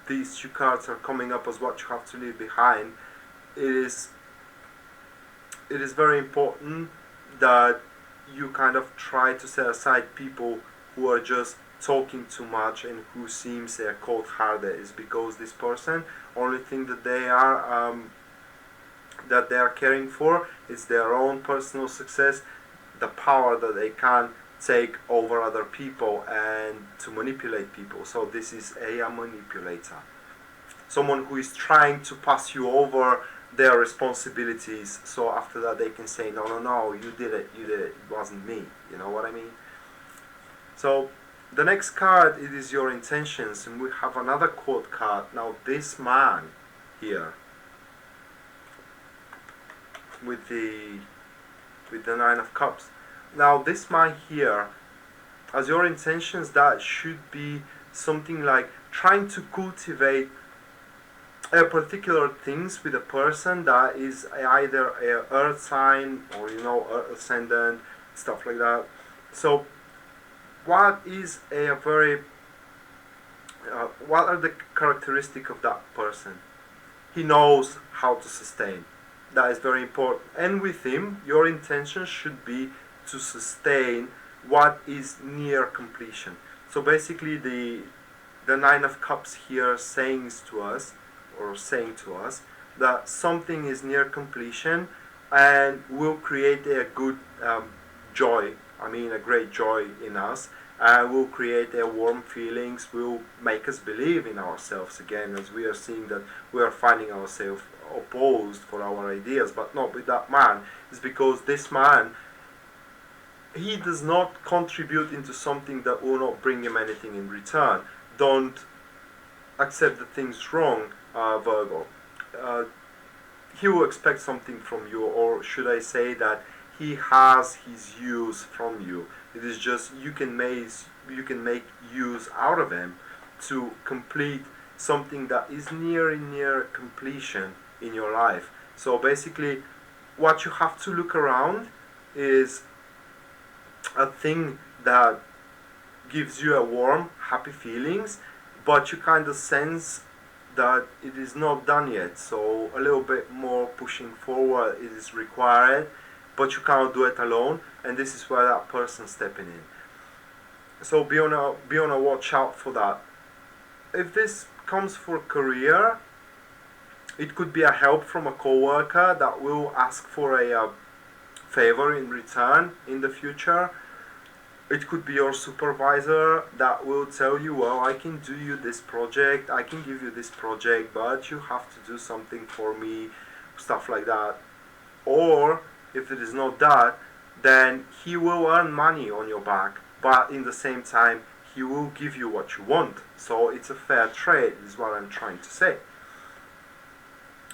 these two cards are coming up as what you have to leave behind, it is very important that you kind of try to set aside people who are just talking too much and who seems cold-hearted. Is because this person only think that they are that they are caring for. It's their own personal success, the power that they can take over other people and to manipulate people. So this is a manipulator. Someone who is trying to pass you over their responsibilities, so after that they can say, no, you did it, it wasn't me. You know what I mean? So the next card, it is your intentions, and we have another quote card. Now this man here with the Nine of Cups. Now this man here, as your intentions, that should be something like trying to cultivate a particular things with a person that is either a earth sign or earth ascendant, stuff like that. So what is a very what are the characteristics of that person? He knows how to sustain. That is very important. And with him, your intention should be to sustain what is near completion. So basically the Nine of Cups here saying to us that something is near completion and will create a good joy, a great joy in us, and will create a warm feelings, will make us believe in ourselves again, as we are seeing that we are finding ourselves opposed for our ideas. But not with that man. It's because this man, he does not contribute into something that will not bring him anything in return. Don't accept the things wrong, Virgo. He will expect something from you, or should I say that he has his use from you. It is just you can make use out of him to complete something that is near completion in your life. So basically what you have to look around is a thing that gives you a warm, happy feelings, but you kind of sense that it is not done yet. So a little bit more pushing forward is required, but you cannot do it alone, and this is where that person stepping in. So be on a watch out for that. If this comes for career, it could be a help from a co-worker that will ask for a favor in return in the future. It could be your supervisor that will tell you, well, I can do you this project, I can give you this project, but you have to do something for me, stuff like that. Or if it is not that, then he will earn money on your back, but in the same time he will give you what you want. So it's a fair trade, is what I'm trying to say.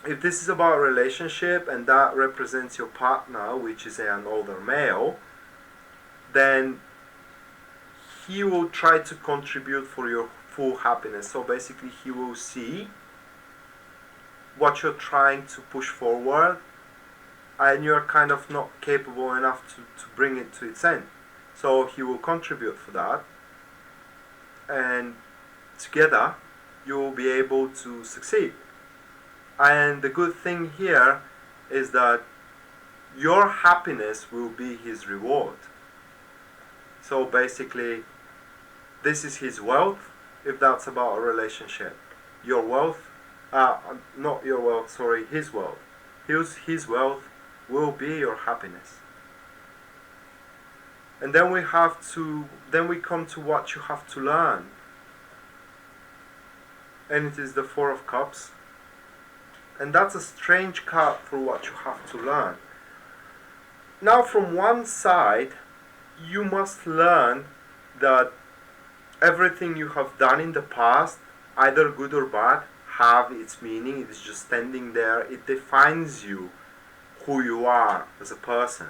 If this is about a relationship and that represents your partner, which is an older male, then he will try to contribute for your full happiness. So basically he will see what you're trying to push forward, and you're kind of not capable enough to bring it to its end. So he will contribute for that, and together you will be able to succeed. And the good thing here is that your happiness will be his reward. So basically this is his wealth, if that's about a relationship. Your wealth, not your wealth, sorry, his wealth. His wealth will be your happiness. And then we come to what you have to learn. And it is the Four of Cups. And that's a strange card for what you have to learn. Now from one side, you must learn that everything you have done in the past, either good or bad, have its meaning. It is just standing there. It defines you, who you are as a person.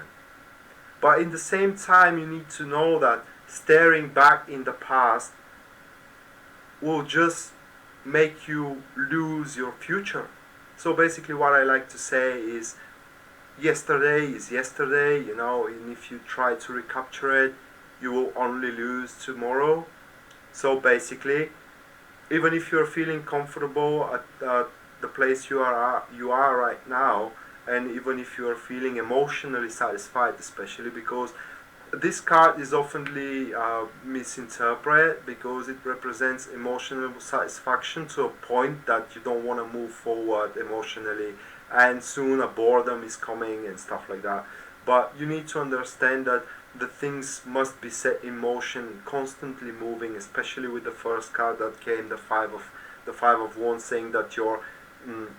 But in the same time, you need to know that staring back in the past will just make you lose your future. So basically what I like to say is, yesterday is yesterday, and if you try to recapture it, you will only lose tomorrow. So basically, even if you're feeling comfortable at the place you are right now, and even if you're feeling emotionally satisfied, especially because This card is oftenly misinterpreted because it represents emotional satisfaction to a point that you don't want to move forward emotionally, and soon a boredom is coming and stuff like that. But you need to understand that the things must be set in motion, constantly moving, especially with the first card that came, the five of wands, saying that mm,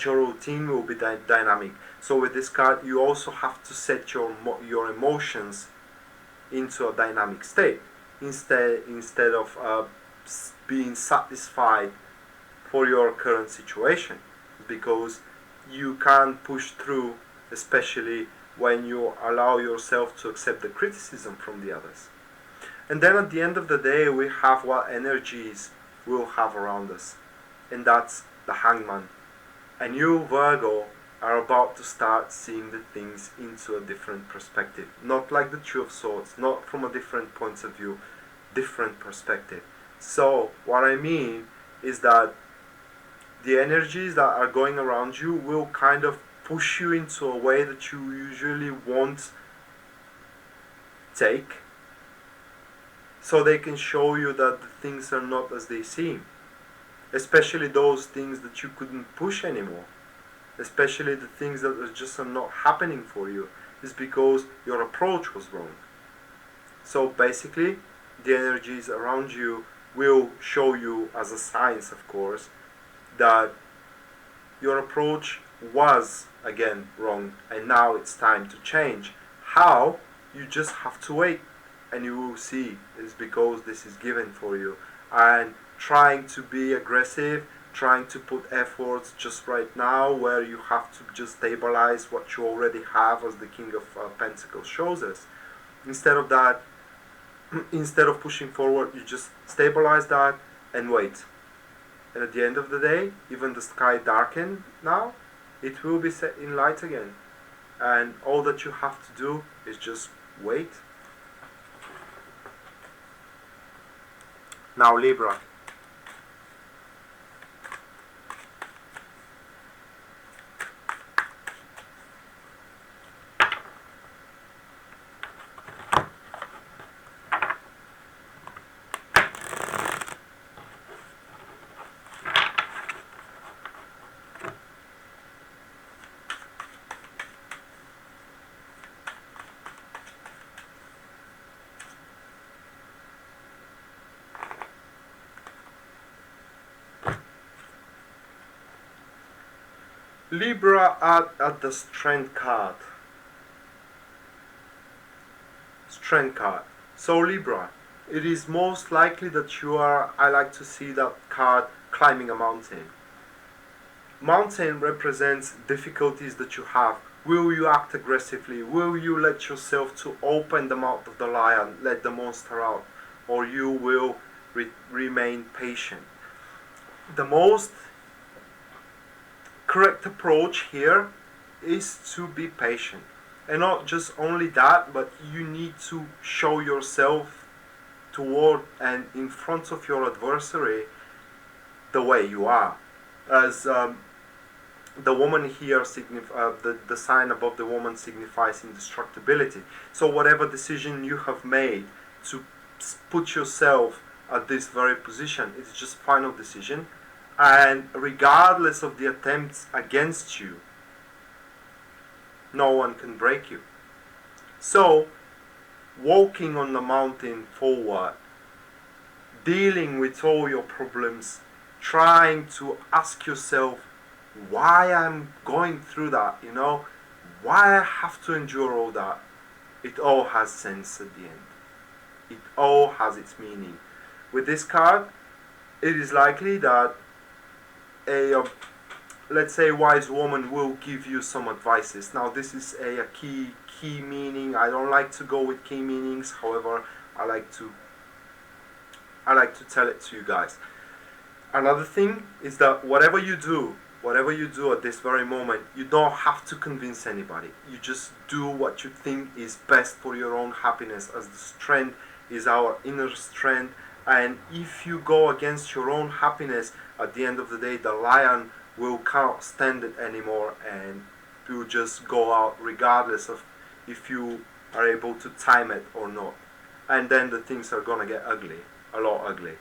your routine will be dynamic. So with this card, you also have to set your emotions into a dynamic state instead of being satisfied for your current situation, because you can't push through, especially when you allow yourself to accept the criticism from the others. And then at the end of the day, we have what energies we'll have around us, and that's the Hangman. And you, Virgo, are about to start seeing the things into a different perspective. Not like the Two of Swords, not from a different point of view, different perspective. So, what I mean is that the energies that are going around you will kind of push you into a way that you usually won't take, so they can show you that the things are not as they seem. Especially those things that you couldn't push anymore. Especially the things that are not happening for you, is because your approach was wrong. So basically, the energies around you will show you, as a science of course, that your approach was again wrong and now it's time to change. How? You just have to wait and you will see. It's because this is given for you. And trying to be aggressive, trying to put efforts just right now where you have to just stabilize what you already have, as the King of Pentacles shows us. Instead of that, instead of pushing forward, you just stabilize that and wait. And at the end of the day, even the sky darkened now, it will be set in light again. And all that you have to do is just wait. Now Libra. Libra at the Strength card. Strength card. So Libra, it is most likely that you are, I like to see that card, climbing a mountain. Mountain represents difficulties that you have. Will you act aggressively? Will you let yourself to open the mouth of the lion, let the monster out? Or you will remain patient? The most correct approach here is to be patient. And not just only that, but you need to show yourself toward and in front of your adversary the way you are. As the woman here, the sign above the woman signifies indestructibility. So whatever decision you have made to put yourself at this very position, it's just final decision. And regardless of the attempts against you, no one can break you. So, walking on the mountain forward, dealing with all your problems, trying to ask yourself why I'm going through that, why I have to endure all that. It all has sense at the end. It all has its meaning. With this card, it is likely that a let's say wise woman will give you some advices. Now this is a key meaning. I don't like to go with key meanings, however I like to tell it to you guys. Another thing is that whatever you do at this very moment, you don't have to convince anybody. You just do what you think is best for your own happiness, as the strength is our inner strength. And if you go against your own happiness, at the end of the day, the lion will can't stand it anymore and will just go out, regardless of if you are able to time it or not. And then the things are gonna get ugly, a lot ugly.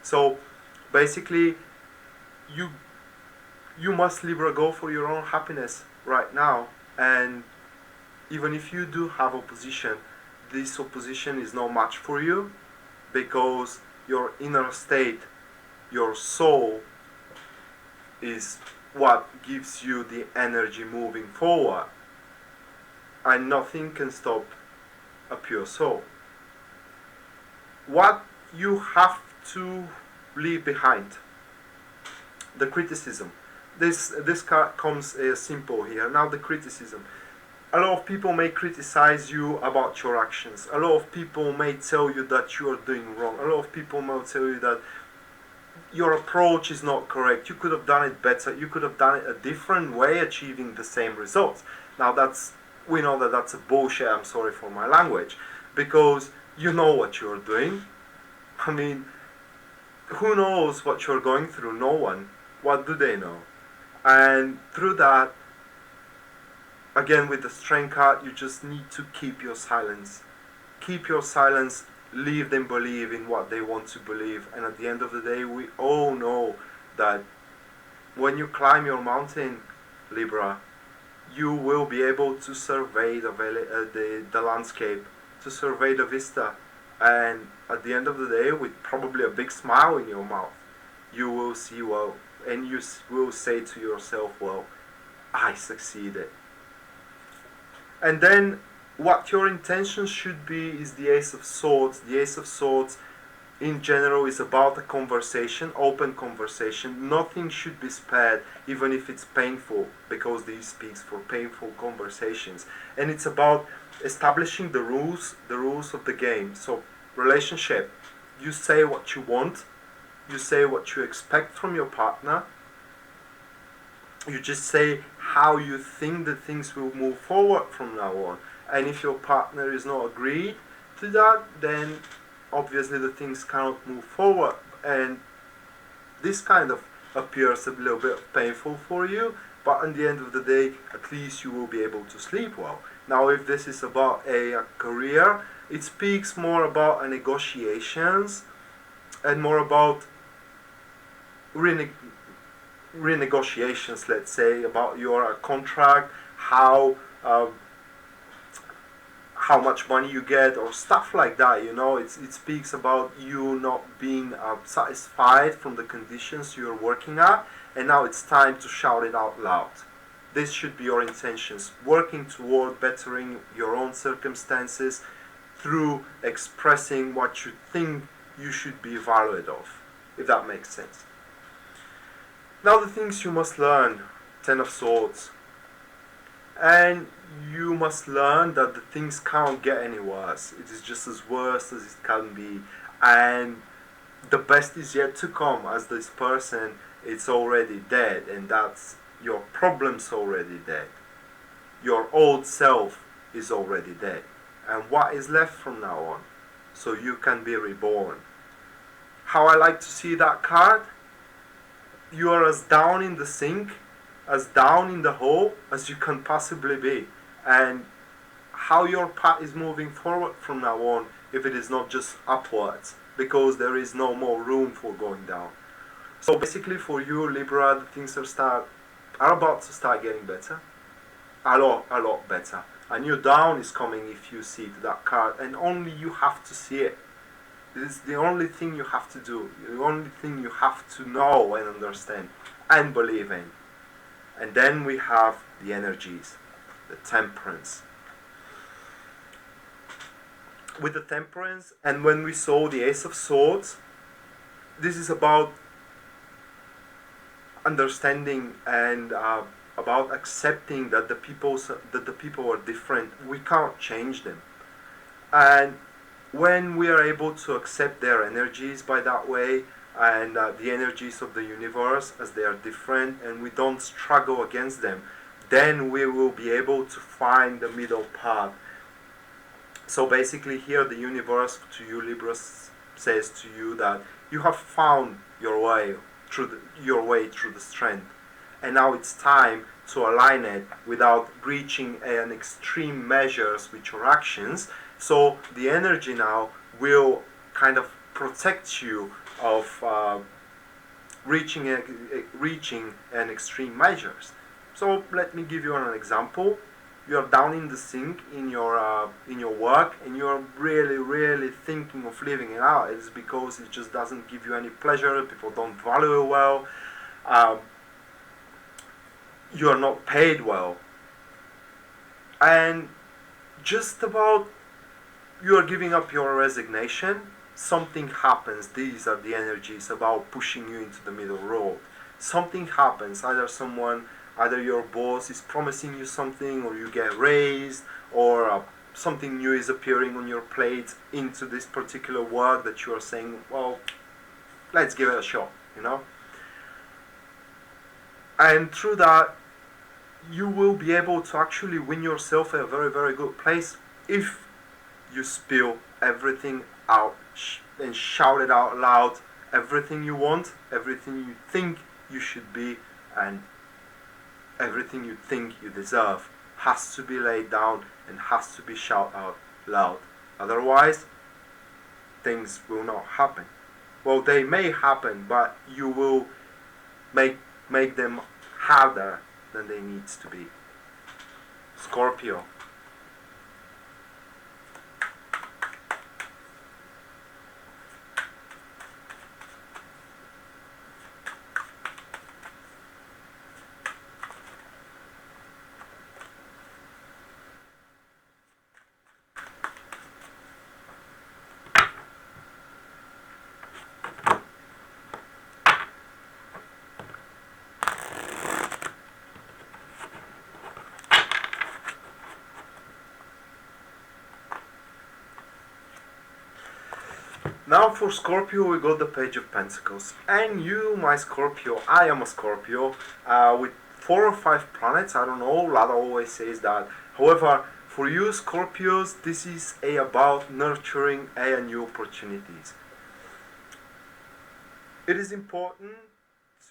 So basically, you must, Libra, go for your own happiness right now. And even if you do have opposition, this opposition is not much for you, because your inner state, your soul, is what gives you the energy moving forward. And nothing can stop a pure soul. What you have to leave behind: the criticism. This card comes simple here. Now, the criticism. A lot of people may criticize you about your actions. A lot of people may tell you that you are doing wrong. A lot of people may tell you that your approach is not correct. You could have done it better. You could have done it a different way, achieving the same results. Now, we know that that's a bullshit. I'm sorry for my language, because you know what you're doing. I mean, who knows what you're going through? No one. What do they know? And through that, again, with the Strength card, you just need to keep your silence. Keep your silence. Leave them believe in what they want to believe. And at the end of the day, we all know that when you climb your mountain, Libra, you will be able to survey the landscape, to survey the vista. And at the end of the day, with probably a big smile in your mouth, you will see, well, and you will say to yourself, well, I succeeded. And then what your intention should be is the Ace of Swords. The Ace of Swords in general is about a conversation, open conversation. Nothing should be spared, even if it's painful, because this speaks for painful conversations. And it's about establishing the rules of the game. So, relationship, you say what you want, you say what you expect from your partner, you just say how you think that things will move forward from now on. And if your partner is not agreed to that, then obviously the things cannot move forward. And this kind of appears a little bit painful for you, but at the end of the day, at least you will be able to sleep well. Now, if this is about a career, it speaks more about negotiations and more about renegotiations, let's say, about your contract, how much money you get, or stuff like that. You know, it speaks about you not being satisfied from the conditions you're working at, and now it's time to shout it out loud. This should be your intentions, working toward bettering your own circumstances through expressing what you think you should be valued of, if that makes sense. Now, the things you must learn: Ten of Swords. And you must learn that the things can't get any worse. It is just as worse as it can be. And the best is yet to come, as this person is already dead. And that's your problem's already dead. Your old self is already dead. And what is left from now on? So you can be reborn. How I like to see that card? You are as down in the sink, as down in the hole as you can possibly be. And how your path is moving forward from now on, if it is not just upwards, because there is no more room for going down. So basically for you, Libra, the things are about to start getting better. A lot better. A new dawn is coming if you see that card, and only you have to see it. This is the only thing you have to do, the only thing you have to know and understand and believe in. And then we have the energies, the Temperance. With the Temperance, and when we saw the Ace of Swords, this is about understanding and about accepting that the people are different. We can't change them. And when we are able to accept their energies by that way, and the energies of the universe as they are different, and we don't struggle against them, then we will be able to find the middle path. So basically here the universe to you, Libra, says to you that you have found your way through the strength, and now it's time to align it without reaching an extreme measures with your actions. So the energy now will kind of protect you of reaching an extreme measures. So let me give you an example. You're down in the sink in your work, and you're really thinking of leaving it out. It's because it just doesn't give you any pleasure. People don't value it well. You're not paid well, and just about you're giving up your resignation. Something happens. These are the energies about pushing you into the middle road. Something happens. Either your boss is promising you something, or you get raised, or something new is appearing on your plate into this particular work that you are saying, well, let's give it a shot, And through that, you will be able to actually win yourself a very good place if you spill everything out and shout it out loud, everything you want, everything you think you should be, and everything you think you deserve has to be laid down and has to be shouted out loud. Otherwise, things will not happen. Well, they may happen, but you will make them harder than they need to be. Scorpio. Now for Scorpio, we got the Page of Pentacles. And you, my Scorpio, I am a Scorpio with 4 or 5 planets. I don't know, Lada always says that. However, for you Scorpios, this is about nurturing new opportunities. It is important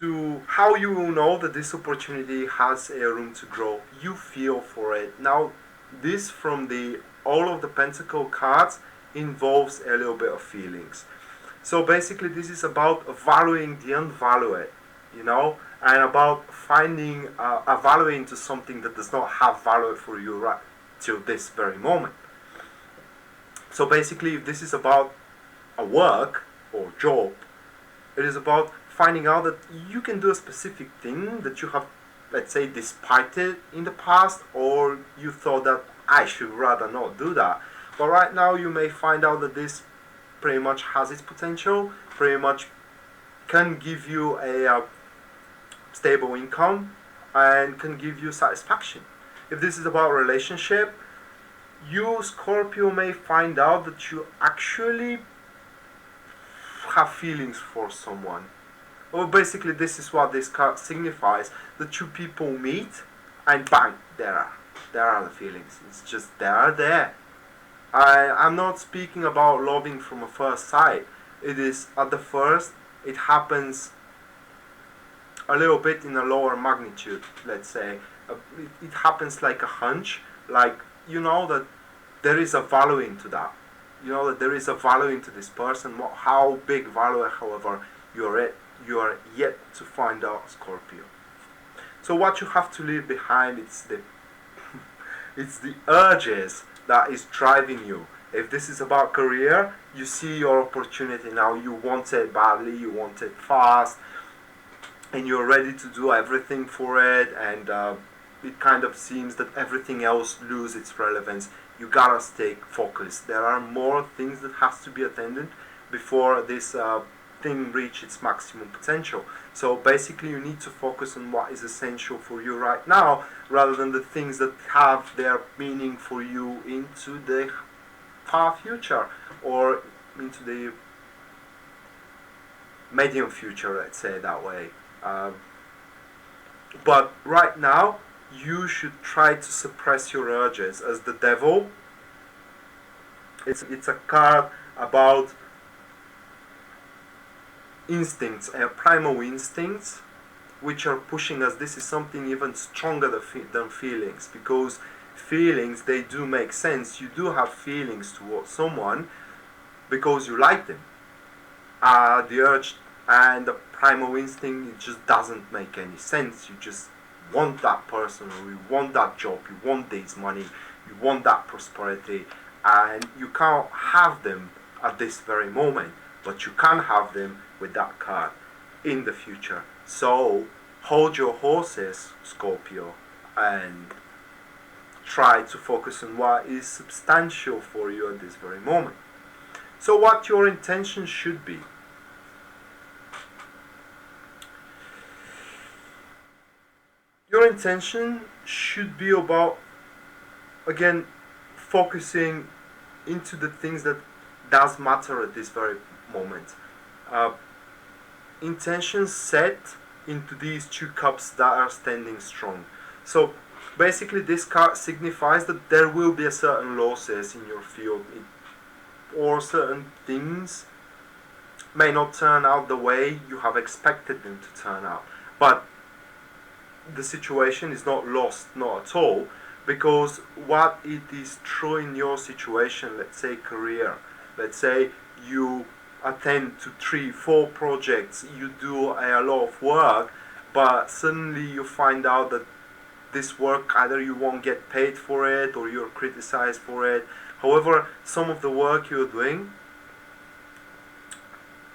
to how you will know that this opportunity has a room to grow. You feel for it. Now, this from the all of the Pentacle cards involves a little bit of feelings. So basically this is about valuing the unvalued, and about finding a value into something that does not have value for you right till this very moment. So basically, if this is about a work or job, it is about finding out that you can do a specific thing that you have, let's say, despised it in the past, or you thought that I should rather not do that. But right now you may find out that this pretty much has its potential, pretty much can give you a stable income and can give you satisfaction. If this is about relationship, you Scorpio may find out that you actually have feelings for someone. Well, basically this is what this card signifies. The two people meet and bang, there are the feelings. It's just they are there. I'm not speaking about loving from a first sight. It is at the first, it happens a little bit in a lower magnitude, let's say. It happens like a hunch, like that there is a value into that. That there is a value into this person. How big value, however, you are yet to find out, Scorpio. So what you have to leave behind, it's the urges that is driving you. If this is about career, you see your opportunity now, you want it badly, you want it fast, and you're ready to do everything for it, and it kind of seems that everything else loses its relevance. You gotta stay focused. There are more things that has to be attended before this thing reach its maximum potential. So basically you need to focus on what is essential for you right now, rather than the things that have their meaning for you into the far future, or into the medium future, let's say that way. But right now you should try to suppress your urges. As the devil, it's a card about instincts, primal instincts, which are pushing us. This is something even stronger than feelings, because feelings, they do make sense. You do have feelings towards someone because you like them. The urge and the primal instinct, it just doesn't make any sense. You just want that person, or you want that job, you want this money, you want that prosperity, and you can't have them at this very moment, but you can have them with that card in the future. So hold your horses, Scorpio, and try to focus on what is substantial for you at this very moment. So what your intention should be. Your intention should be about, again, focusing into the things that does matter at this very moment. Intentions set into these two cups that are standing strong. So basically this card signifies that there will be a certain losses in your field, or certain things may not turn out the way you have expected them to turn out. But the situation is not lost, not at all, because what it is true in your situation, let's say career, let's say you attend to 3-4 projects, you do a lot of work, but suddenly you find out that this work, either you won't get paid for it or you're criticized for it. However, some of the work you're doing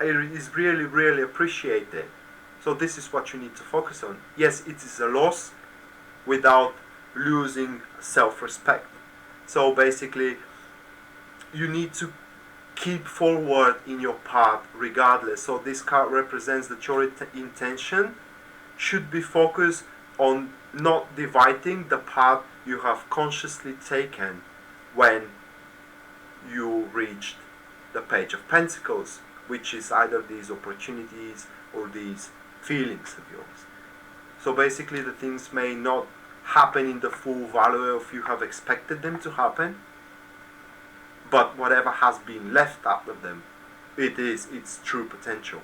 is really, really appreciated. So this is what you need to focus on. Yes, it is a loss without losing self-respect. So basically, you need to keep forward in your path regardless. So this card represents that your intention should be focused on not dividing the path you have consciously taken when you reached the Page of Pentacles, which is either these opportunities or these feelings of yours. So basically the things may not happen in the full value of you have expected them to happen, but whatever has been left out of them, it is its true potential.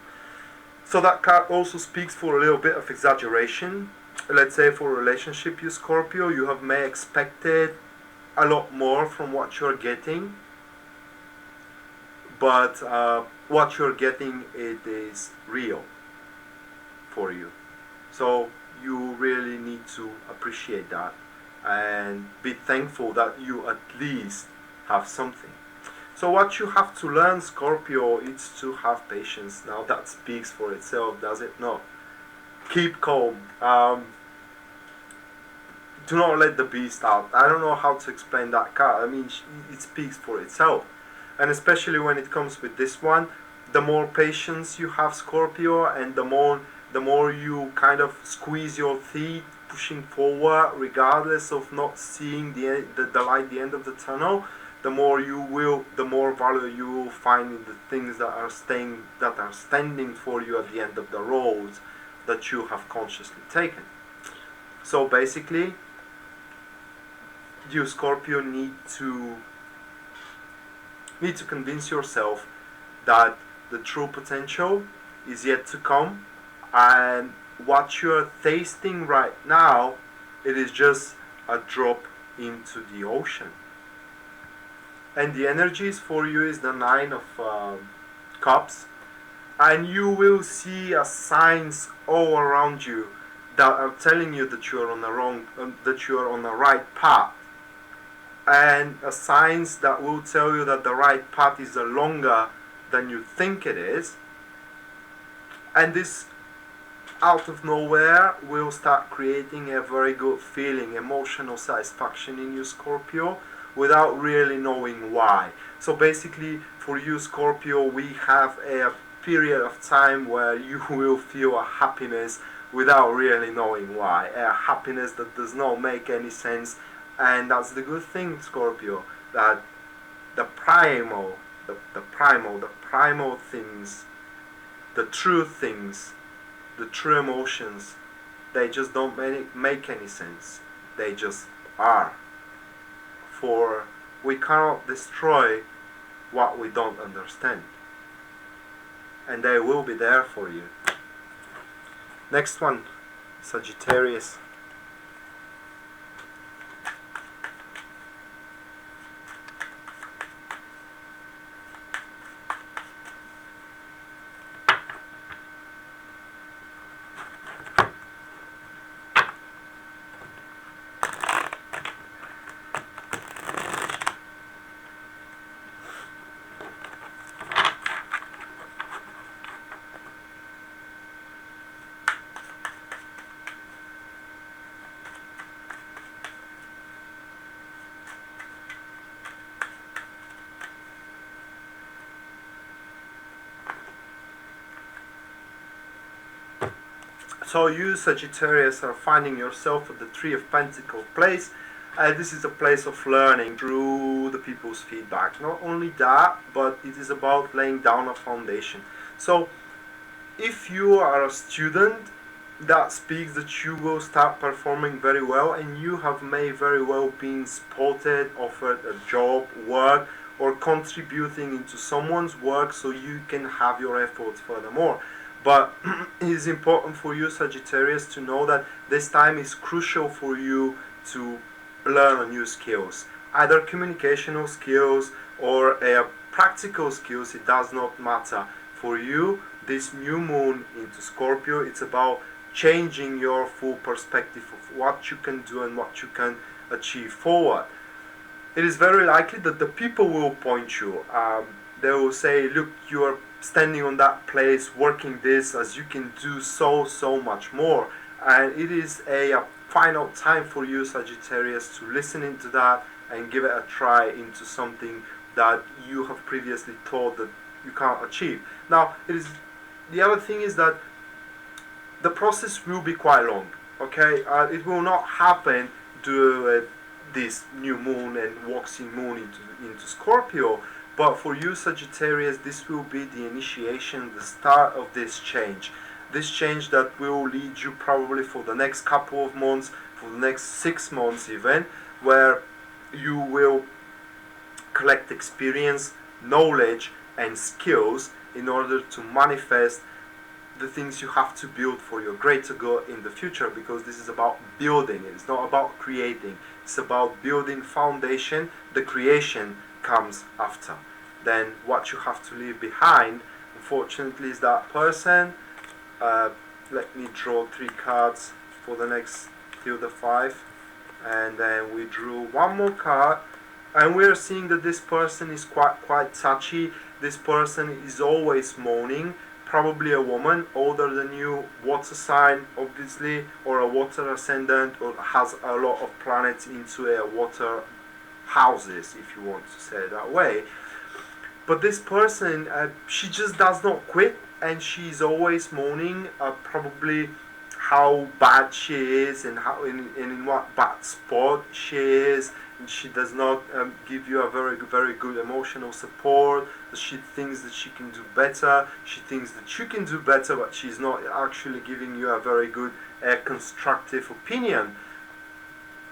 So that card also speaks for a little bit of exaggeration. Let's say for a relationship, you Scorpio, you have may expected a lot more from what you're getting, but what you're getting, it is real for you. So you really need to appreciate that and be thankful that you at least have something. So what you have to learn, Scorpio, is to have patience. Now that speaks for itself, does it not? Keep calm. Do not let the beast out. I don't know how to explain that card. I mean, it speaks for itself. And especially when it comes with this one, the more patience you have, Scorpio, and the more you kind of squeeze your teeth, pushing forward, regardless of not seeing the light at the end of the tunnel, the more value you will find in the things that are standing for you at the end of the road that you have consciously taken. So basically, you Scorpio need to convince yourself that the true potential is yet to come, and what you're tasting right now, it is just a drop into the ocean. And the energies for you is the Nine of Cups, and you will see signs all around you that are telling you that you are on the right path, and signs that will tell you that the right path is longer than you think it is. And this, out of nowhere, will start creating a very good feeling, emotional satisfaction in you, Scorpio, without really knowing why. So basically, for you, Scorpio, we have a period of time where you will feel a happiness without really knowing why. A happiness that does not make any sense. And that's the good thing, Scorpio, that the primal things, the true things, the true emotions, they just don't make any sense. They just are. For we cannot destroy what we don't understand. And they will be there for you. Next one, Sagittarius. So you Sagittarius are finding yourself at the Three of Pentacles place. This is a place of learning through the people's feedback. Not only that, but it is about laying down a foundation. So if you are a student, that speaks that you will start performing very well, and you have may very well been spotted, offered a job, work, or contributing into someone's work so you can have your efforts furthermore. But it is important for you Sagittarius to know that this time is crucial for you to learn new skills, either communicational skills or practical skills. It does not matter. For you, this new moon into Scorpio, it's about changing your full perspective of what you can do and what you can achieve forward. It is very likely that the people will point you. They will say, look, you are standing on that place, working this, as you can do so much more. And it is a final time for you Sagittarius to listen into that and give it a try into something that you have previously thought that you can't achieve. Now, the other thing is that the process will be quite long. Okay, it will not happen to this new moon and waxing moon into Scorpio. But for you Sagittarius, this will be the initiation, the start of this change. This change that will lead you probably for the next couple of months, for the next 6 months even, where you will collect experience, knowledge and skills in order to manifest the things you have to build for your greater good in the future, because this is about building. It's not about creating. It's about building foundation. The creation comes after. Then what you have to leave behind, unfortunately, is that person. Let me draw 3 cards for the next till the 5, and then we drew 1 more card, and we are seeing that this person is quite touchy. This person is always moaning, probably a woman, older than you, water sign obviously, or a water ascendant, or has a lot of planets into a water houses, if you want to say it that way. But this person, she just does not quit, and she's always moaning, probably how bad she is and in what bad spot she is. And she does not give you a very good emotional support. She thinks that she can do better. She thinks that you can do better, but she's not actually giving you a very good constructive opinion,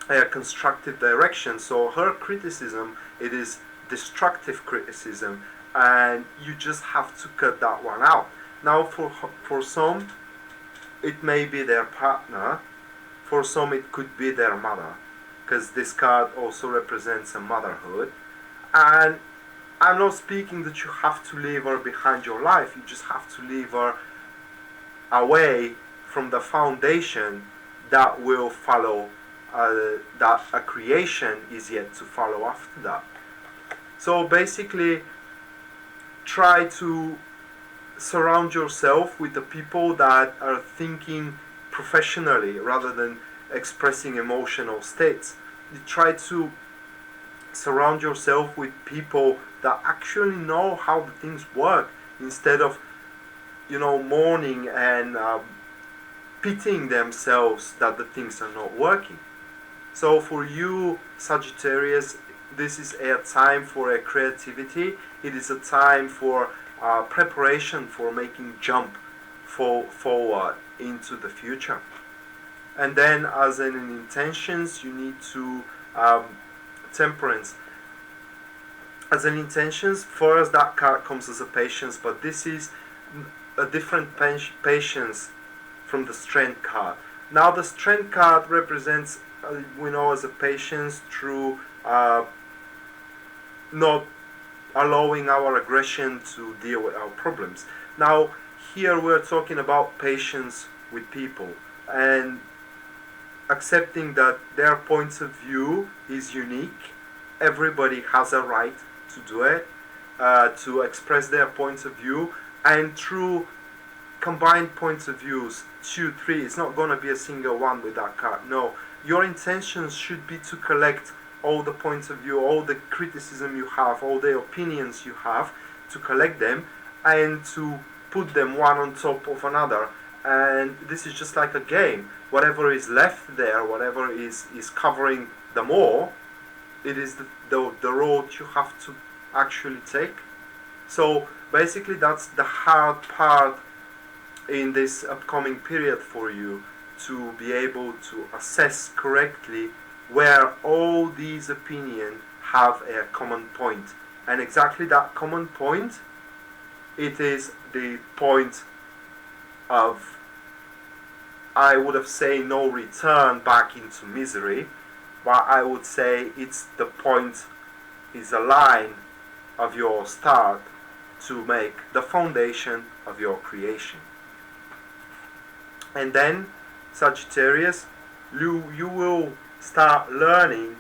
a constructive direction. So her criticism, it is destructive criticism, and you just have to cut that one out. Now for some it may be their partner, for some it could be their mother, because this card also represents a motherhood. And I'm not speaking that you have to leave her behind your life, you just have to leave her away from the foundation that will follow, that a creation is yet to follow after that. So basically, try to surround yourself with the people that are thinking professionally rather than expressing emotional states. You try to surround yourself with people that actually know how the things work, instead of, mourning and pitying themselves that the things are not working. So for you Sagittarius, this is a time for a creativity. It is a time for preparation for making jump forward into the future. And then as in intentions, you need to temperance. As an intentions, first that card comes as a patience, but this is a different patience from the strength card. Now the Strength card represents, we know, as a patience through not allowing our aggression to deal with our problems. Now here we're talking about patience with people and accepting that their points of view is unique. Everybody has a right to do it, to express their points of view, and through combined points of views, 2, 3, it's not going to be a single one with that card. No, your intentions should be to collect all the points of view, all the criticism you have, all the opinions you have, to collect them and to put them one on top of another. And this is just like a game. Whatever is left there, whatever is covering them all, it is the road you have to actually take. So basically that's the hard part in this upcoming period for you, to be able to assess correctly where all these opinions have a common point. And exactly that common point, it is the point of, I would have said, no return back into misery, but I would say it's the point, is a line of your start to make the foundation of your creation. And then Sagittarius, you will start learning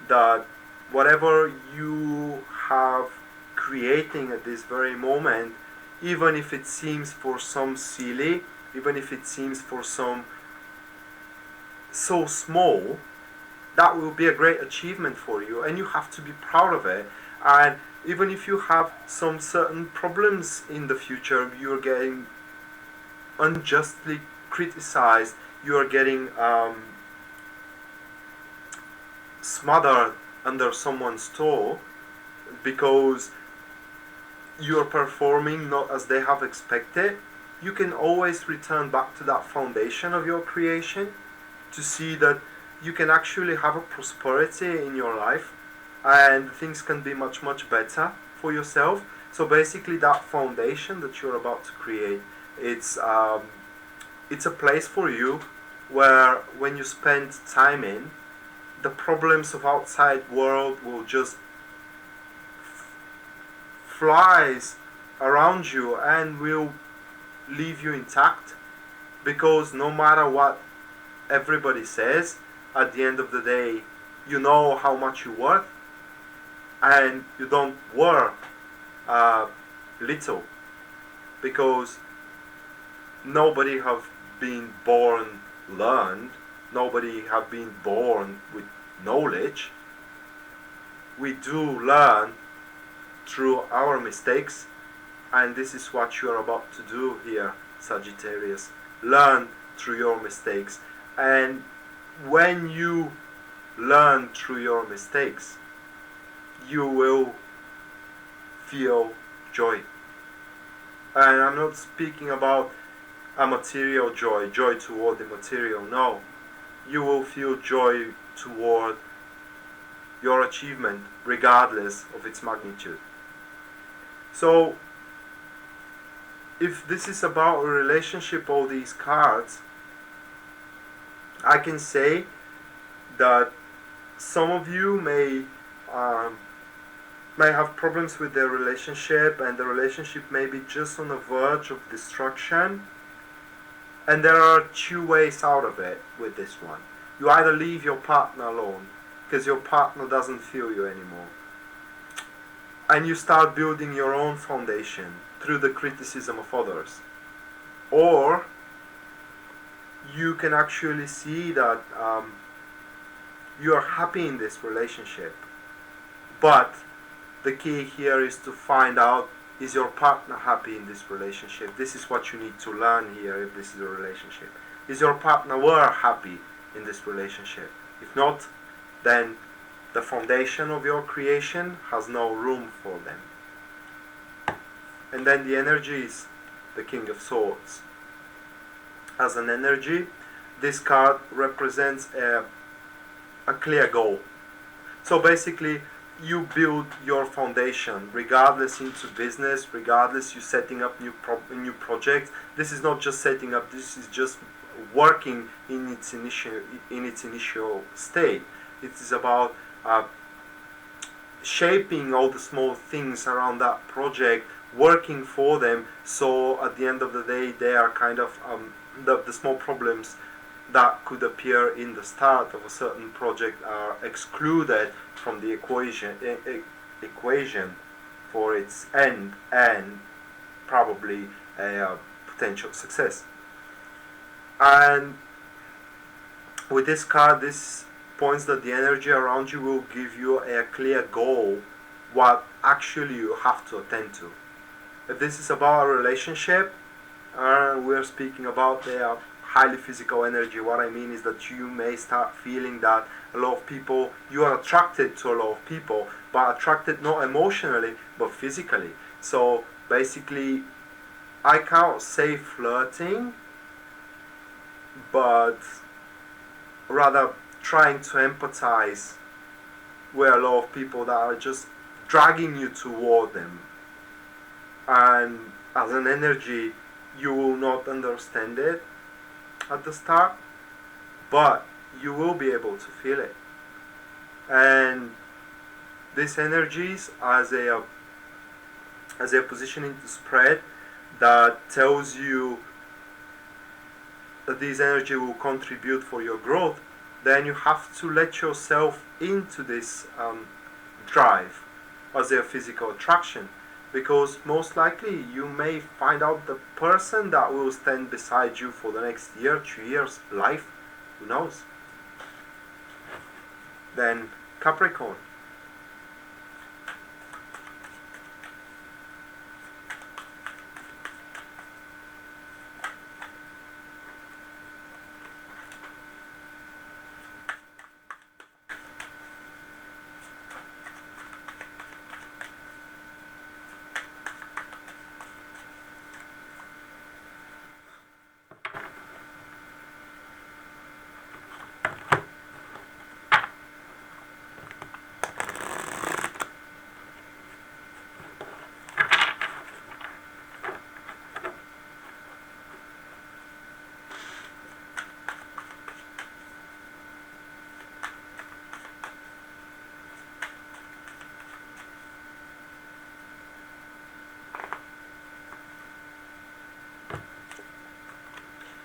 that whatever you have creating at this very moment, even if it seems for some silly, even if it seems for some so small, that will be a great achievement for you, and you have to be proud of it. And even if you have some certain problems in the future, you're getting unjustly criticized, you are getting smothered under someone's toe because you're performing not as they have expected, you can always return back to that foundation of your creation to see that you can actually have a prosperity in your life and things can be much better for yourself. So basically that foundation that you're about to create, it's a place for you where when you spend time in, the problems of outside world will just flies around you and will leave you intact, because no matter what everybody says, at the end of the day you know how much you're worth, and you don't work little, because nobody have been born learned, nobody have been born with knowledge. We do learn through our mistakes, and this is what you are about to do here, Sagittarius. Learn through your mistakes, and when you learn through your mistakes, you will feel joy. And I'm not speaking about a material joy, joy toward the material. No, you will feel joy toward your achievement regardless of its magnitude. So if this is about a relationship, all these cards, I can say that some of you may have problems with their relationship, and the relationship may be just on the verge of destruction. And there are two ways out of it with this one. You either leave your partner alone because your partner doesn't feel you anymore, and you start building your own foundation through the criticism of others. Or you can actually see that you are happy in this relationship, but the key here is to find out, is your partner happy in this relationship? This is what you need to learn here if this is a relationship. Is your partner happy in this relationship? If not, then the foundation of your creation has no room for them. And then the energy is the King of Swords. As an energy, this card represents a clear goal. So basically, you build your foundation, regardless into business, regardless you setting up new projects. This is not just setting up, this is just working in its initial state. It is about shaping all the small things around that project, working for them, so at the end of the day they are kind of the small problems that could appear in the start of a certain project are excluded from the equation for its end and probably a potential success. And with this card, this points that the energy around you will give you a clear goal what actually you have to attend to. If this is about a relationship, we're speaking about the highly physical energy. What I mean is that you may start feeling that a lot of people, you are attracted to a lot of people, but attracted not emotionally but physically. So basically, I can't say flirting, but rather trying to empathize with a lot of people that are just dragging you toward them. And as an energy, you will not understand it at the start, but you will be able to feel it. And these energies as a positioning to spread that tells you that this energy will contribute for your growth, then you have to let yourself into this drive as a physical attraction, because most likely you may find out the person that will stand beside you for the next year, 2 years, life, who knows. Then Capricorn.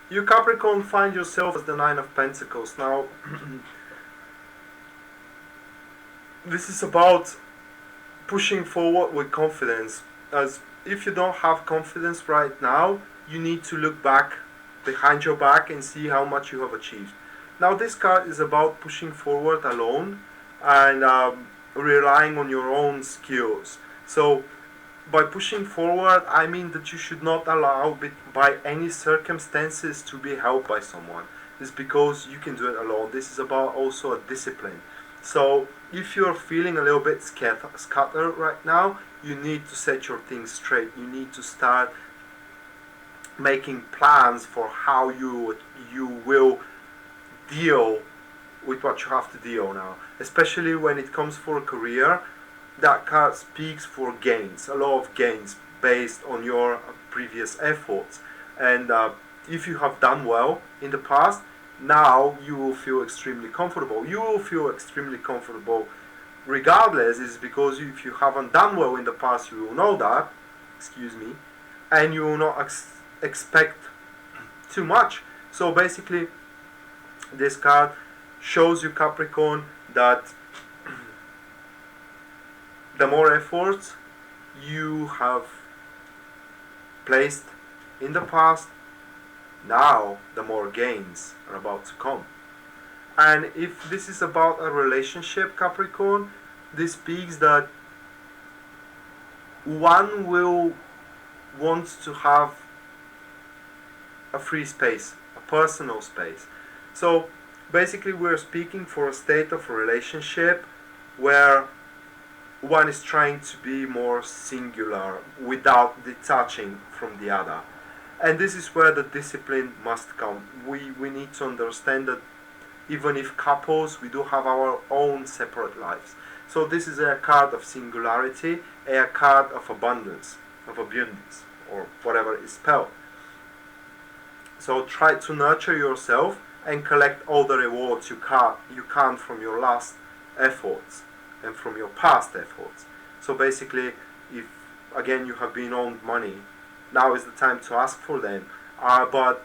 You Capricorn find yourself as the Nine of Pentacles. Now, this is about pushing forward with confidence. As if you don't have confidence right now, you need to look back behind your back and see how much you have achieved. Now, this card is about pushing forward alone and relying on your own skills. So, by pushing forward, I mean that you should not allow by any circumstances to be helped by someone. It's because you can do it alone. This is about also a discipline. So if you're feeling a little bit scattered right now, you need to set your things straight. You need to start making plans for how you will deal with what you have to deal now. Especially when it comes for a career, that card speaks for gains, a lot of gains based on your previous efforts. And if you have done well in the past, now you will feel extremely comfortable. You will feel extremely comfortable regardless, is because if you haven't done well in the past, you will know that, and you will not expect too much. So basically, this card shows you, Capricorn, that the more efforts you have placed in the past, now the more gains are about to come. And if this is about a relationship, Capricorn, this speaks that one will want to have a free space, a personal space. So basically we're speaking for a state of a relationship where one is trying to be more singular without detaching from the other. And this is where the discipline must come. We need to understand that even if couples, we do have our own separate lives. So this is a card of singularity, a card of abundance, or whatever is spelled. So try to nurture yourself and collect all the rewards you can from your last efforts and from your past efforts. So basically, if again you have been owed money, now is the time to ask for them. But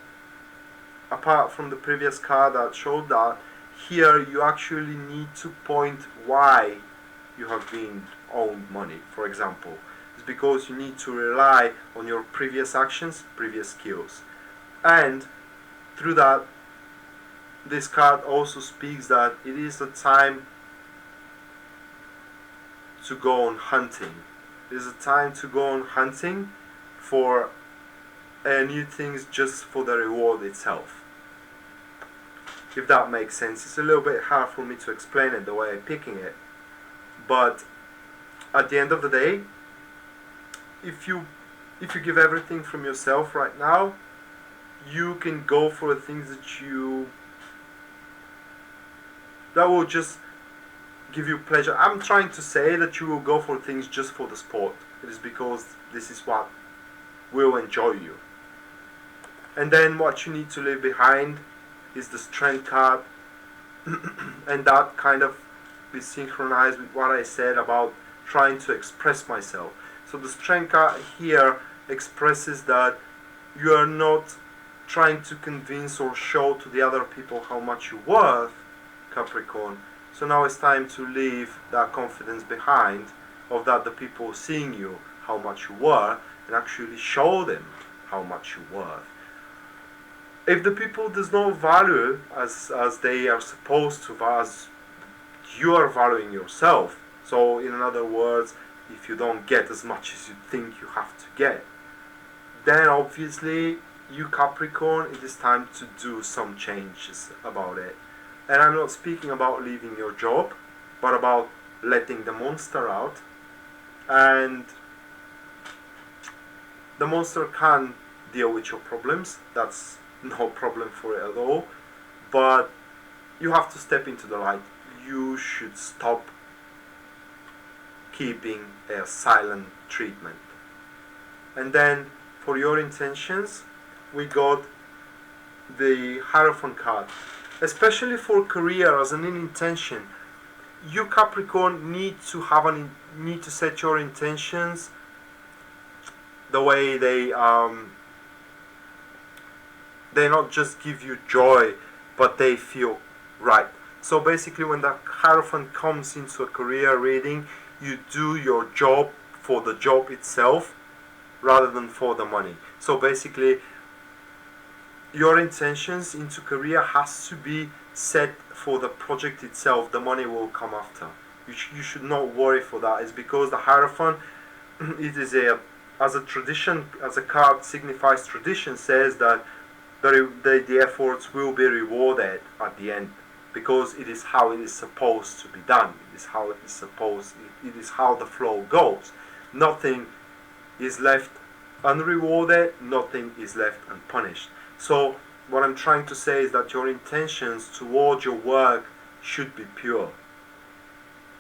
apart from the previous card that showed that, here you actually need to point why you have been owed money. For example, it's because you need to rely on your previous actions, previous skills. And through that, this card also speaks that it is the time to go on hunting. It is a time to go on hunting for new things just for the reward itself. If that makes sense. It's a little bit hard for me to explain it the way I'm picking it. But at the end of the day, if you give everything from yourself right now, you can go for the things that will just give you pleasure. I'm trying to say that you will go for things just for the sport. It is because this is what will enjoy you. And then what you need to leave behind is the Strength card, and that kind of is synchronized with what I said about trying to express myself. So the Strength card here expresses that you are not trying to convince or show to the other people how much you're worth, Capricorn. So now it's time to leave that confidence behind, of that the people seeing you how much you were, and actually show them how much you worth. If the people does not value as they are supposed to, as you are valuing yourself, so in other words, if you don't get as much as you think you have to get, then obviously you Capricorn, it is time to do some changes about it. And I'm not speaking about leaving your job, but about letting the monster out. And the monster can deal with your problems, that's no problem for it at all, but you have to step into the light. You should stop keeping a silent treatment. And then for your intentions, we got the Hierophant card. Especially for career as an intention, you Capricorn need to set your intentions the way they not just give you joy, but they feel right. So basically, when the Hierophant comes into a career reading, you do your job for the job itself rather than for the money. So basically, your intentions into career has to be set for the project itself. The money will come after. You should not worry for that. It's because the Hierophant, it is as a tradition, as a card signifies tradition, says that the efforts will be rewarded at the end, because it is how it is supposed to be done. It is how it is how the flow goes. Nothing is left unrewarded, nothing is left unpunished. So what I'm trying to say is that your intentions towards your work should be pure,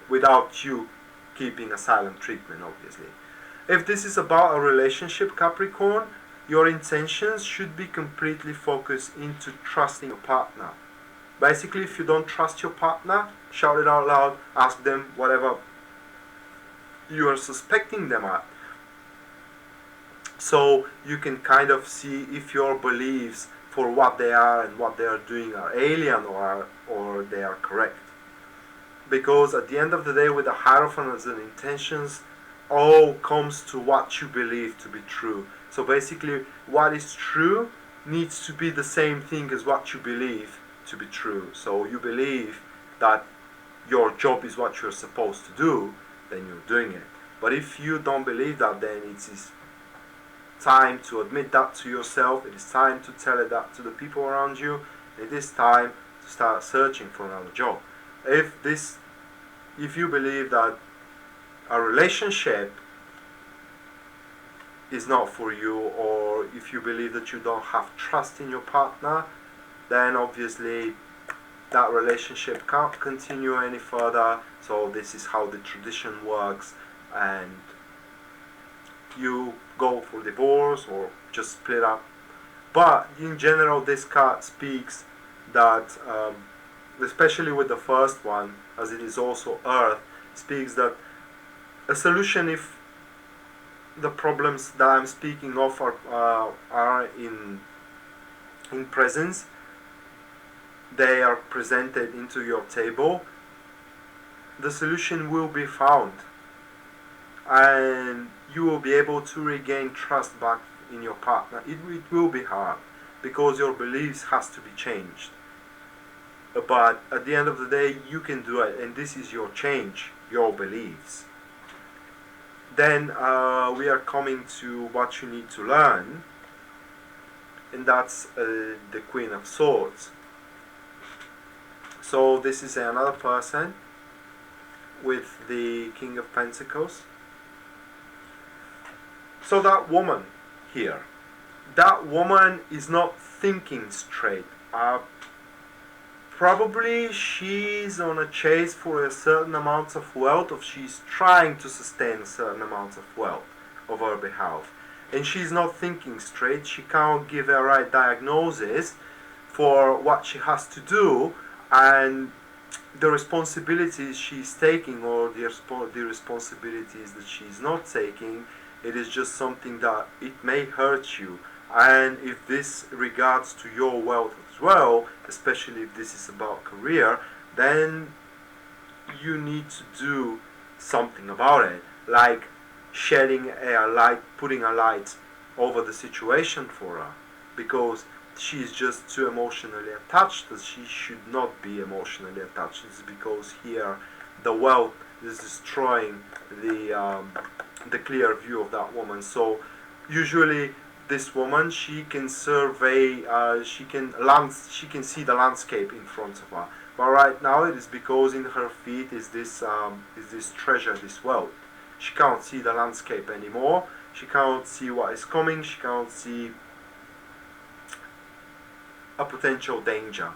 without you keeping a silent treatment, obviously. If this is about a relationship, Capricorn, your intentions should be completely focused into trusting your partner. Basically, if you don't trust your partner, shout it out loud, ask them whatever you are suspecting them at. So you can kind of see if your beliefs for what they are and what they are doing are alien or they are correct. Because at the end of the day, with the Hierophant as an intentions, all comes to what you believe to be true. So basically, what is true needs to be the same thing as what you believe to be true. So you believe that your job is what you're supposed to do, then you're doing it. But if you don't believe that, then it is time to admit that to yourself. It is time to tell it that to the people around you. It is time to start searching for another job. If you believe that a relationship is not for you, or if you believe that you don't have trust in your partner, then obviously that relationship can't continue any further. So this is how the tradition works, and you go for divorce or just split up. But in general, this card speaks that, especially with the first one, as it is also Earth, speaks that a solution, if the problems that I'm speaking of are in presence, they are presented into your table, the solution will be found, and you will be able to regain trust back in your partner. It will be hard because your beliefs has to be changed, but at the end of the day you can do it, and this is your change, your beliefs. Then we are coming to what you need to learn, and that's the Queen of Swords. So this is another person with the King of Pentacles. So that woman here, that woman is not thinking straight. Probably she's on a chase for a certain amount of wealth, or she's trying to sustain a certain amount of wealth of her behalf. And she's not thinking straight. She can't give a right diagnosis for what she has to do, and the responsibilities she's taking, or the responsibilities that she's not taking. It is just something that it may hurt you. And if this regards to your wealth as well, especially if this is about career, then you need to do something about it, like shedding a light, putting a light over the situation for her, because she's just too emotionally attached, that she should not be emotionally attached. It's because here the wealth is destroying the clear view of that woman. So usually this woman, she can survey, she can see the landscape in front of her. But right now it is because in her feet is this treasure, this wealth. She can't see the landscape anymore. She can't see what is coming. She can't see a potential danger.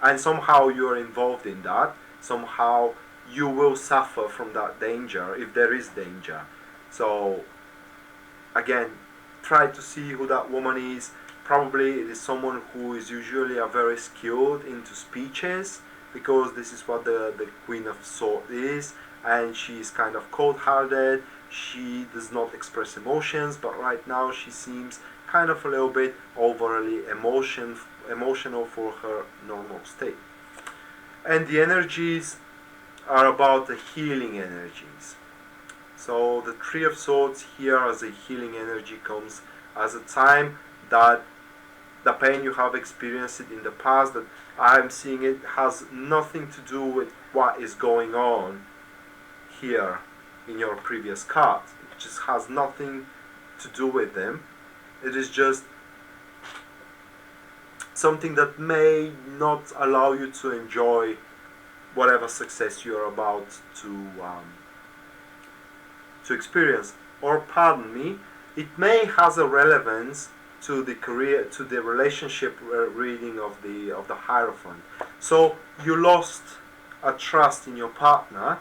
And somehow you are involved in that. Somehow you will suffer from that danger if there is danger. So again, try to see who that woman is. Probably it is someone who is usually very skilled into speeches, because this is what the Queen of Swords is, and she is kind of cold-hearted. She does not express emotions, but right now she seems kind of a little bit overly emotional for her normal state. And the energies are about the healing energies. So the Three of Swords here as a healing energy comes as a time that the pain you have experienced in the past, that I'm seeing it has nothing to do with what is going on here in your previous card. It just has nothing to do with them. It is just something that may not allow you to enjoy whatever success you're about to experience. Or pardon me, it may has a relevance to the career, to the relationship reading of the Hierophant. So you lost a trust in your partner,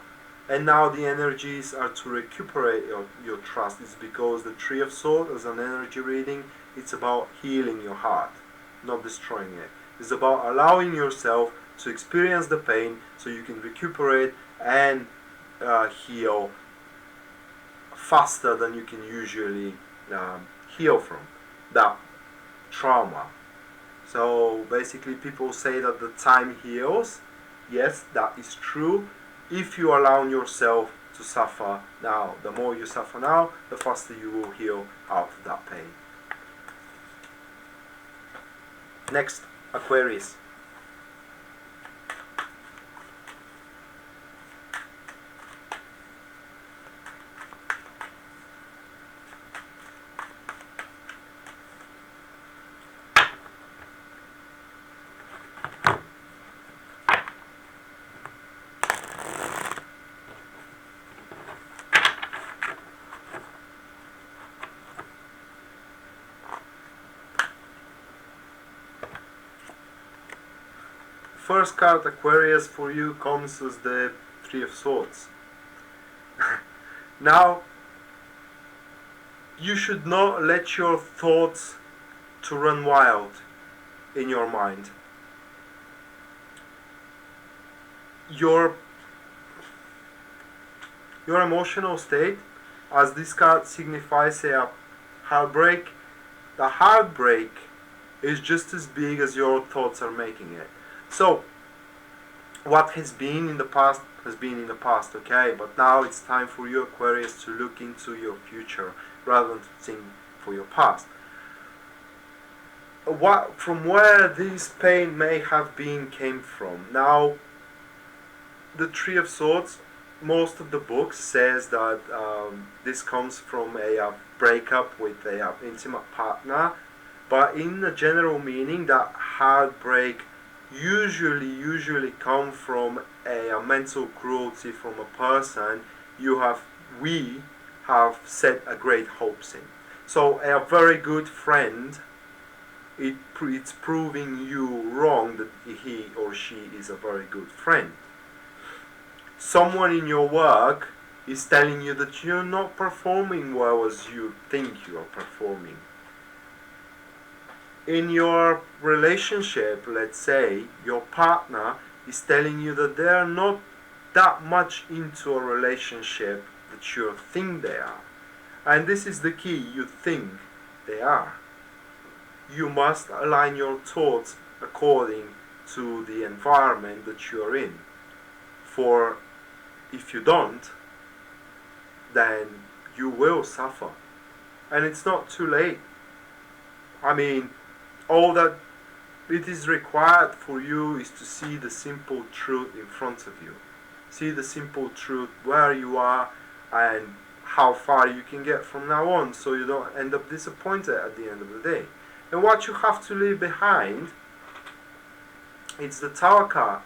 and now the energies are to recuperate your trust. It's because the Three of Swords as an energy reading, it's about healing your heart, not destroying it. It's about allowing yourself to experience the pain so you can recuperate and heal faster than you can usually heal from that trauma. So basically people say that the time heals. Yes, that is true if you allow yourself to suffer now. The more you suffer now, the faster you will heal out of that pain. Next, Aquarius. First card, Aquarius, for you comes as the Three of Swords. Now, you should not let your thoughts to run wild in your mind. Your emotional state, as this card signifies a heartbreak, the heartbreak is just as big as your thoughts are making it. So what has been in the past has been in the past, okay? But now it's time for you, Aquarius, to look into your future rather than to think for your past. From where this pain may have been came from. Now, the Three of Swords, most of the books says that this comes from a breakup with a intimate partner, but in the general meaning, that heartbreak usually come from a mental cruelty from a person we have set a great hopes in. So a very good friend, it's proving you wrong that he or she is a very good friend. Someone in your work is telling you that you're not performing well as you think you are performing. In your relationship, let's say, your partner is telling you that they are not that much into a relationship that you think they are. And this is the key, you think they are. You must align your thoughts according to the environment that you are in. For if you don't, then you will suffer. And it's not too late. I mean, all that it is required for you is to see the simple truth in front of you. See the simple truth where you are and how far you can get from now on, so you don't end up disappointed at the end of the day. And what you have to leave behind, it's the Tower card.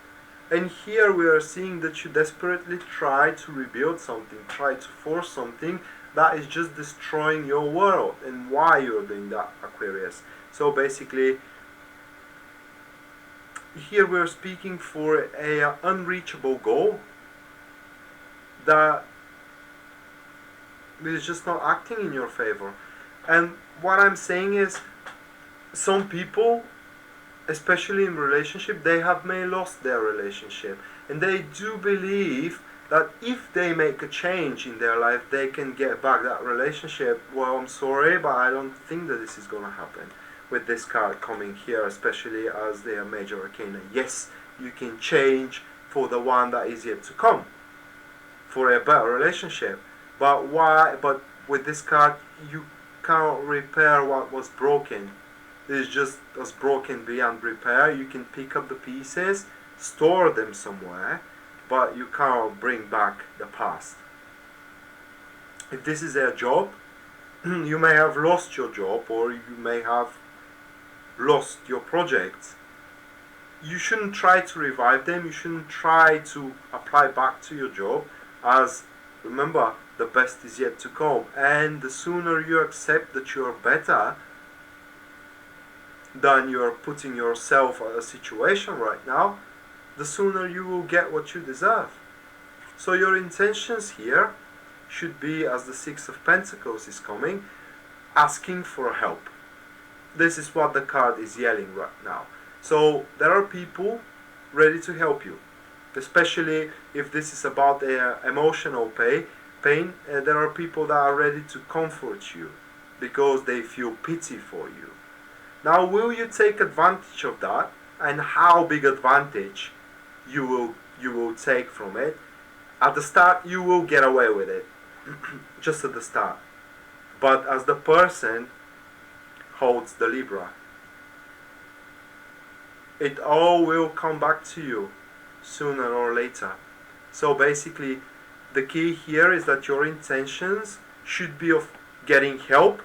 And here we are seeing that you desperately try to rebuild something, try to force something that is just destroying your world. And why you're doing that, Aquarius? So basically, here we're speaking for a unreachable goal that is just not acting in your favor. And what I'm saying is, some people, especially in relationship, they have may lost their relationship, and they do believe that if they make a change in their life, they can get back that relationship. Well, I'm sorry, but I don't think that this is going to happen with this card coming here, especially as they are major arcana. Yes, you can change for the one that is yet to come, for a better relationship. But why? But with this card, you can't repair what was broken. It's just as broken beyond repair. You can pick up the pieces, store them somewhere, but you can't bring back the past. If this is a job, you may have lost your job, or you may have lost your projects. You shouldn't try to revive them. You shouldn't try to apply back to your job, as remember, the best is yet to come. And the sooner you accept that you're better than you're putting yourself in a situation right now, the sooner you will get what you deserve. So your intentions here should be, as the Six of Pentacles is coming, asking for help. This is what the card is yelling right now. So there are people ready to help you, especially if this is about emotional pain. There are people that are ready to comfort you because they feel pity for you. Now, will you take advantage of that, and how big advantage you will take from it? At the start, you will get away with it, just at the start. But as the person holds the Libra, it all will come back to you sooner or later. So basically, the key here is that your intentions should be of getting help,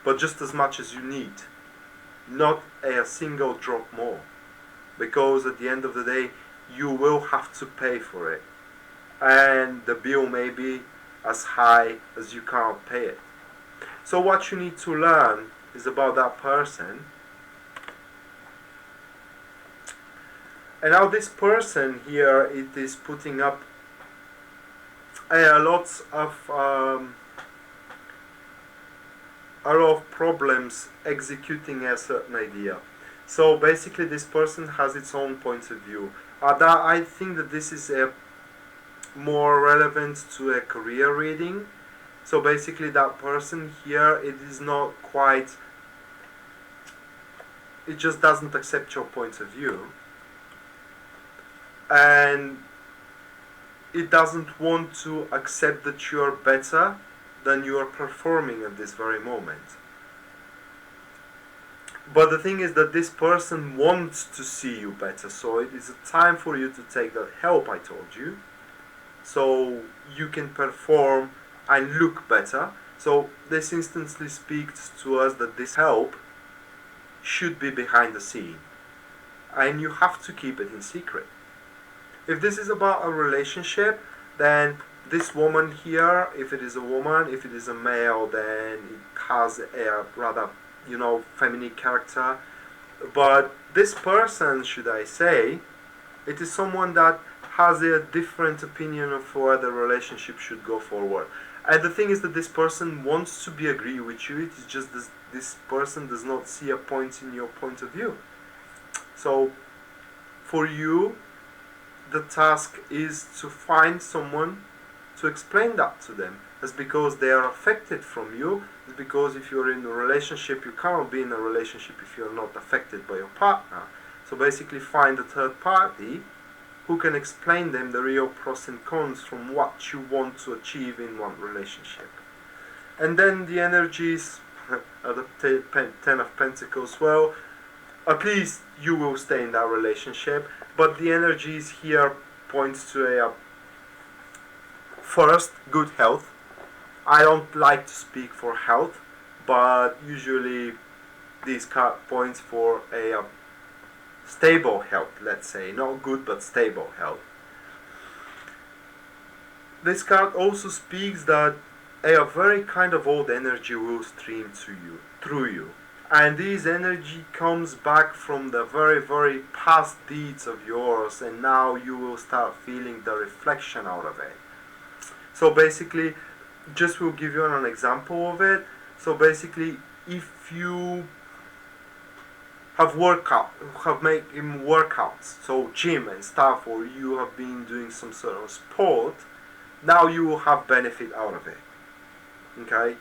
but just as much as you need. Not a single drop more, because at the end of the day you will have to pay for it, and the bill may be as high as you can't pay it. So what you need to learn is about that person. And now this person here, it is putting up a lot of a lot of problems executing a certain idea. So basically this person has its own point of view. I think that this is more relevant to a career reading. So basically that person here, it is not quite, it just doesn't accept your point of view. And it doesn't want to accept that you are better than you are performing at this very moment. But the thing is that this person wants to see you better, so it is a time for you to take that help I told you, so you can perform and look better. So this instantly speaks to us that this help should be behind the scene, and you have to keep it in secret. If this is about a relationship, then this woman here, if it is a woman, if it is a male, then it has a rather, feminine character. But this person, should I say, it is someone that has a different opinion of where the relationship should go forward. And the thing is that this person wants to be agree with you. It is just this person does not see a point in your point of view. So for you, the task is to find someone to explain that to them. That's because they are affected from you. It's because if you're in a relationship, you cannot be in a relationship if you're not affected by your partner. So basically find a third party who can explain them the real pros and cons from what you want to achieve in one relationship. And then the energies at the 10 of Pentacles, well, at least you will stay in that relationship, but the energies here points to a first, good health. I don't like to speak for health, but usually these card points for a stable health, let's say, not good but stable health. This card also speaks that a very kind of old energy will stream to you, through you. And this energy comes back from the very, very past deeds of yours, and now you will start feeling the reflection out of it. So basically, just will give you an example of it. So basically, if you have making workouts, so gym and stuff, or you have been doing some sort of sport, now you will have benefit out of it. Okay,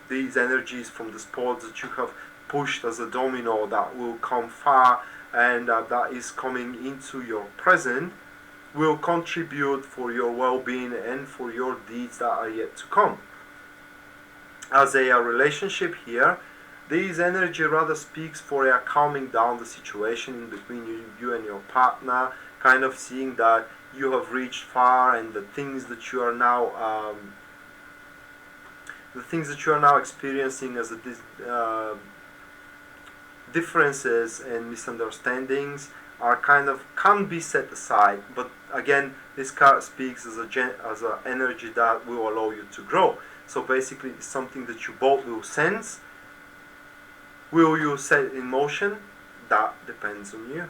these energies from the sports that you have pushed as a domino that will come far and that is coming into your present will contribute for your well-being and for your deeds that are yet to come. As a relationship here, this energy rather speaks for a calming down the situation between you and your partner, kind of seeing that you have reached far and the things that you are now experiencing as differences and misunderstandings are can be set aside. But again, this card speaks as a energy that will allow you to grow. So basically, it's something that you both will sense. Will you set in motion? That depends on you.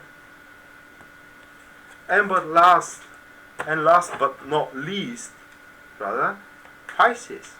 And last but not least, Pisces.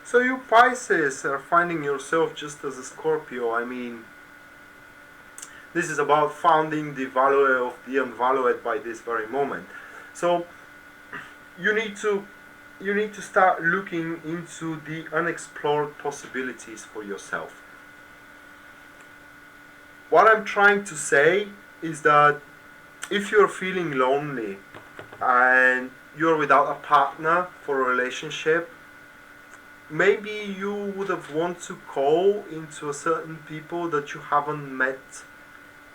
So you Pisces are finding yourself just as a Scorpio. I mean, this is about finding the value of the unvalued by this very moment. So you need to start looking into the unexplored possibilities for yourself. What I'm trying to say is that if you're feeling lonely and you're without a partner for a relationship, maybe you would have want to call into a certain people that you haven't met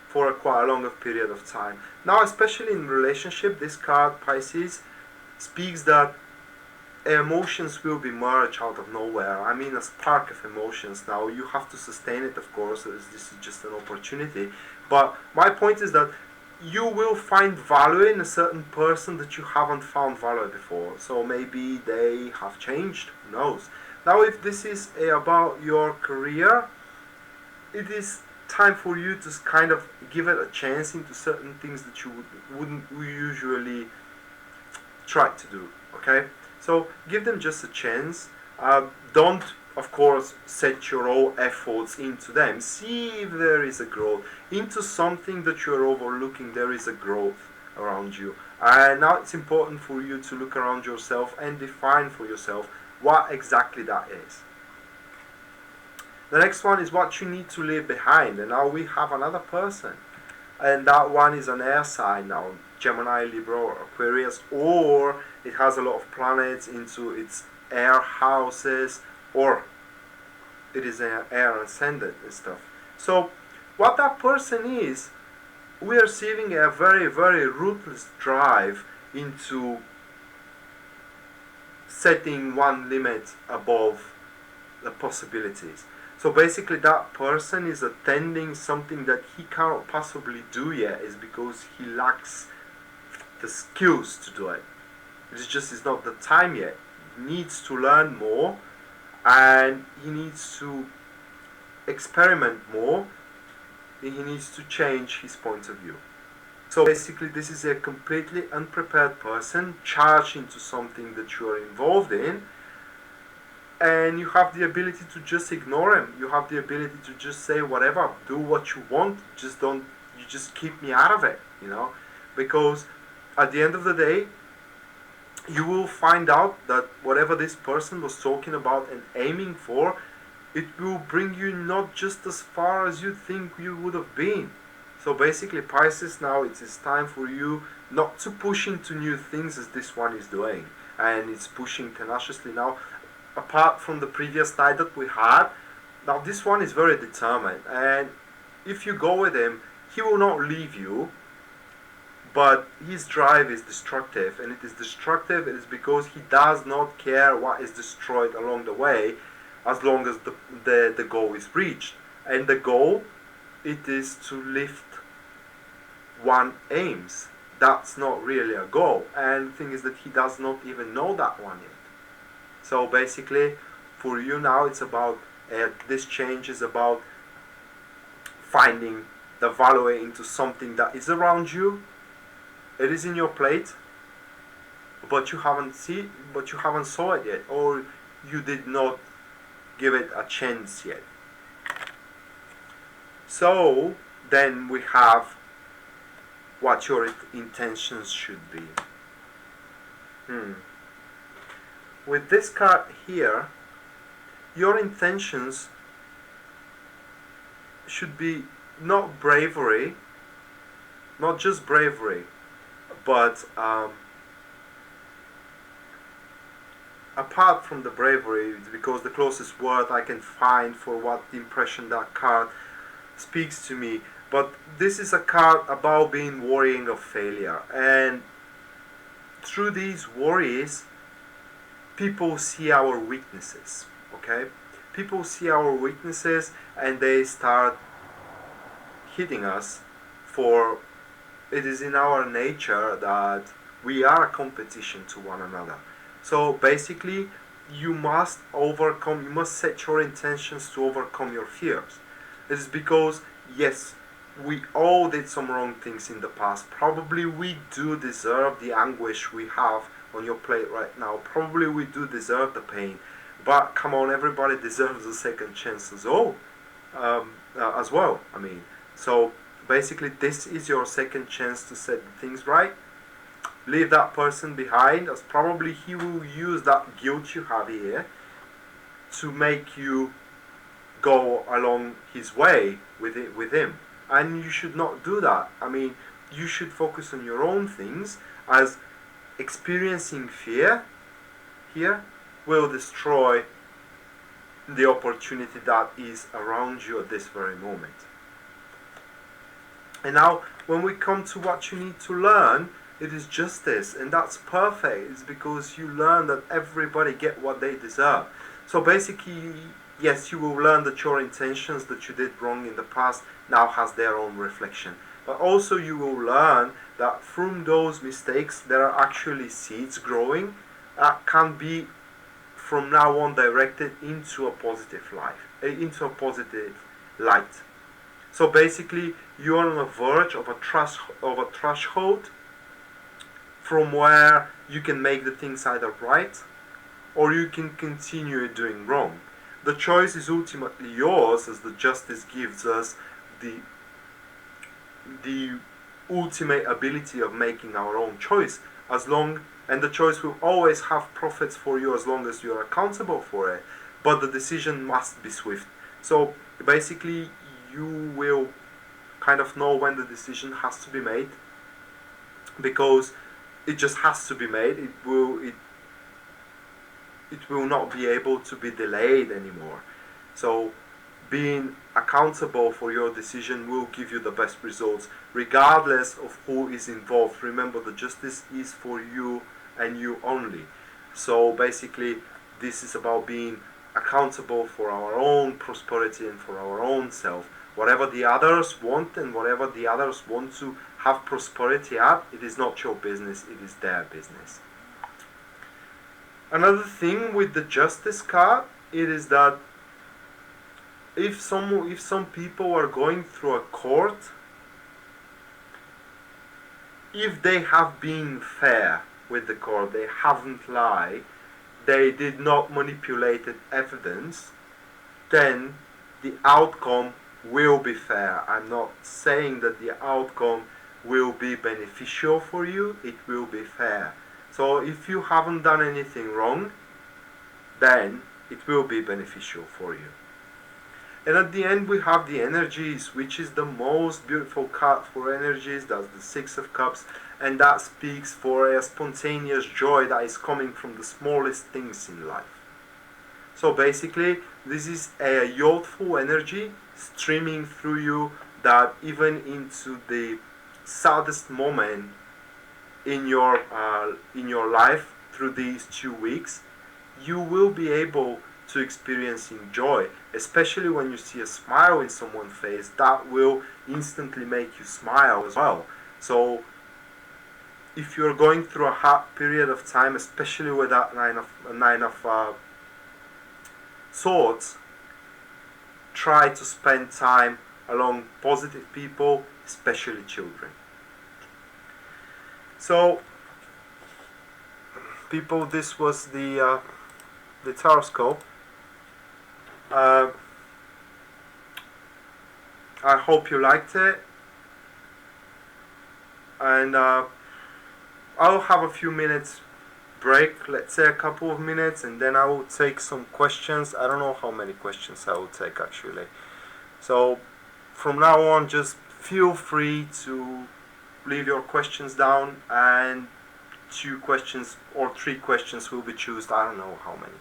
for quite a longer period of time. Now, especially in relationship, this card, Pisces, speaks that emotions will be merged out of nowhere. I mean, a spark of emotions. Now you have to sustain it, of course, as this is just an opportunity. But my point is that you will find value in a certain person that you haven't found value before. So maybe they have changed, who knows. Now if this is about your career, it is time for you to kind of give it a chance into certain things that you wouldn't usually try to do, okay? So give them just a chance. Don't, of course, set your own efforts into them. See if there is a growth. Into something that you're overlooking, there is a growth around you. And now it's important for you to look around yourself and define for yourself what exactly that is. The next one is what you need to leave behind. And now we have another person. And that one is an air sign now. Gemini, Libra, or Aquarius. Or it has a lot of planets into its air houses. Or it is an air ascendant and stuff. So what that person is, we are seeing a very, very ruthless drive into setting one limit above the possibilities. So basically that person is attending something that he cannot possibly do yet, is because he lacks the skills to do it. It's just it's not the time yet. He needs to learn more, and he needs to experiment more, and he needs to change his point of view. So basically this is a completely unprepared person charged into something that you are involved in, and you have the ability to just ignore him. You have the ability to just say whatever, do what you want, you just keep me out of it, you know, because at the end of the day you will find out that whatever this person was talking about and aiming for, it will bring you not just as far as you think you would have been. So basically, Pisces, now it is time for you not to push into new things as this one is doing, and it's pushing tenaciously now. Apart from the previous night that we had, now this one is very determined, and if you go with him, he will not leave you, but his drive is destructive, and it is destructive. It is because he does not care what is destroyed along the way, as long as the goal is reached. And the goal, it is to lift one aims. That's not really a goal, and the thing is that he does not even know that one yet. So basically, for you now, it's about this change is about finding the value into something that is around you. It is in your plate, but you haven't saw it yet, or you did not give it a chance yet. So then we have what your intentions should be. With this card here, your intentions should be not bravery, not just bravery, but apart from the bravery, because the closest word I can find for what the impression that card speaks to me, but this is a card about being worrying of failure, and through these worries people see our weaknesses, okay? People see our weaknesses and they start hitting us, for it is in our nature that we are a competition to one another. So basically you must set your intentions to overcome your fears. It is because, yes, we all did some wrong things in the past. Probably we do deserve the anguish we have on your plate right now. Probably we do deserve the pain. But come on, everybody deserves a second chance as well. I mean, so basically this is your second chance to set things right. Leave that person behind, as probably he will use that guilt you have here to make you go along his way with him. And you should not do that. I mean, you should focus on your own things, as experiencing fear here will destroy the opportunity that is around you at this very moment. And now when we come to what you need to learn, it is justice, and that's perfect. It's because you learn that everybody get what they deserve. So basically, yes, you will learn that your intentions that you did wrong in the past now has their own reflection. But also you will learn that from those mistakes there are actually seeds growing that can be from now on directed into a positive life, into a positive light. So basically you're on the verge of a threshold from where you can make the things either right or you can continue doing wrong. The choice is ultimately yours, as the justice gives us the ultimate ability of making our own choice, and the choice will always have profits for you as long as you are accountable for it, but the decision must be swift. So basically you will kind of know when the decision has to be made, because it just has to be made. It will not be able to be delayed anymore. So being accountable for your decision will give you the best results regardless of who is involved. Remember, the justice is for you and you only. So basically this is about being accountable for our own prosperity and for our own self. Whatever the others want and whatever the others want to have prosperity at, it is not your business, it is their business. Another thing with the justice card, it is that if some people are going through a court, if they have been fair with the court, they haven't lied, they did not manipulate evidence, then the outcome will be fair. I'm not saying that the outcome will be beneficial for you, it will be fair. So if you haven't done anything wrong, then it will be beneficial for you. And at the end we have the energies, which is the most beautiful card for energies. That's the Six of Cups, and that speaks for a spontaneous joy that is coming from the smallest things in life. So basically this is a youthful energy streaming through you, that even into the saddest moment in your life through these 2 weeks, you will be able to experiencing joy, especially when you see a smile in someone's face. That will instantly make you smile as well. So if you're going through a hard period of time, especially with that nine of swords, try to spend time along positive people, especially children. So people, this was the Taroscope. I hope you liked it, and I'll have a few minutes break, let's say a couple of minutes, and then I will take some questions. I don't know how many questions I will take actually. So from now on, just feel free to leave your questions down, and 2 questions or 3 questions will be chosen. I don't know how many.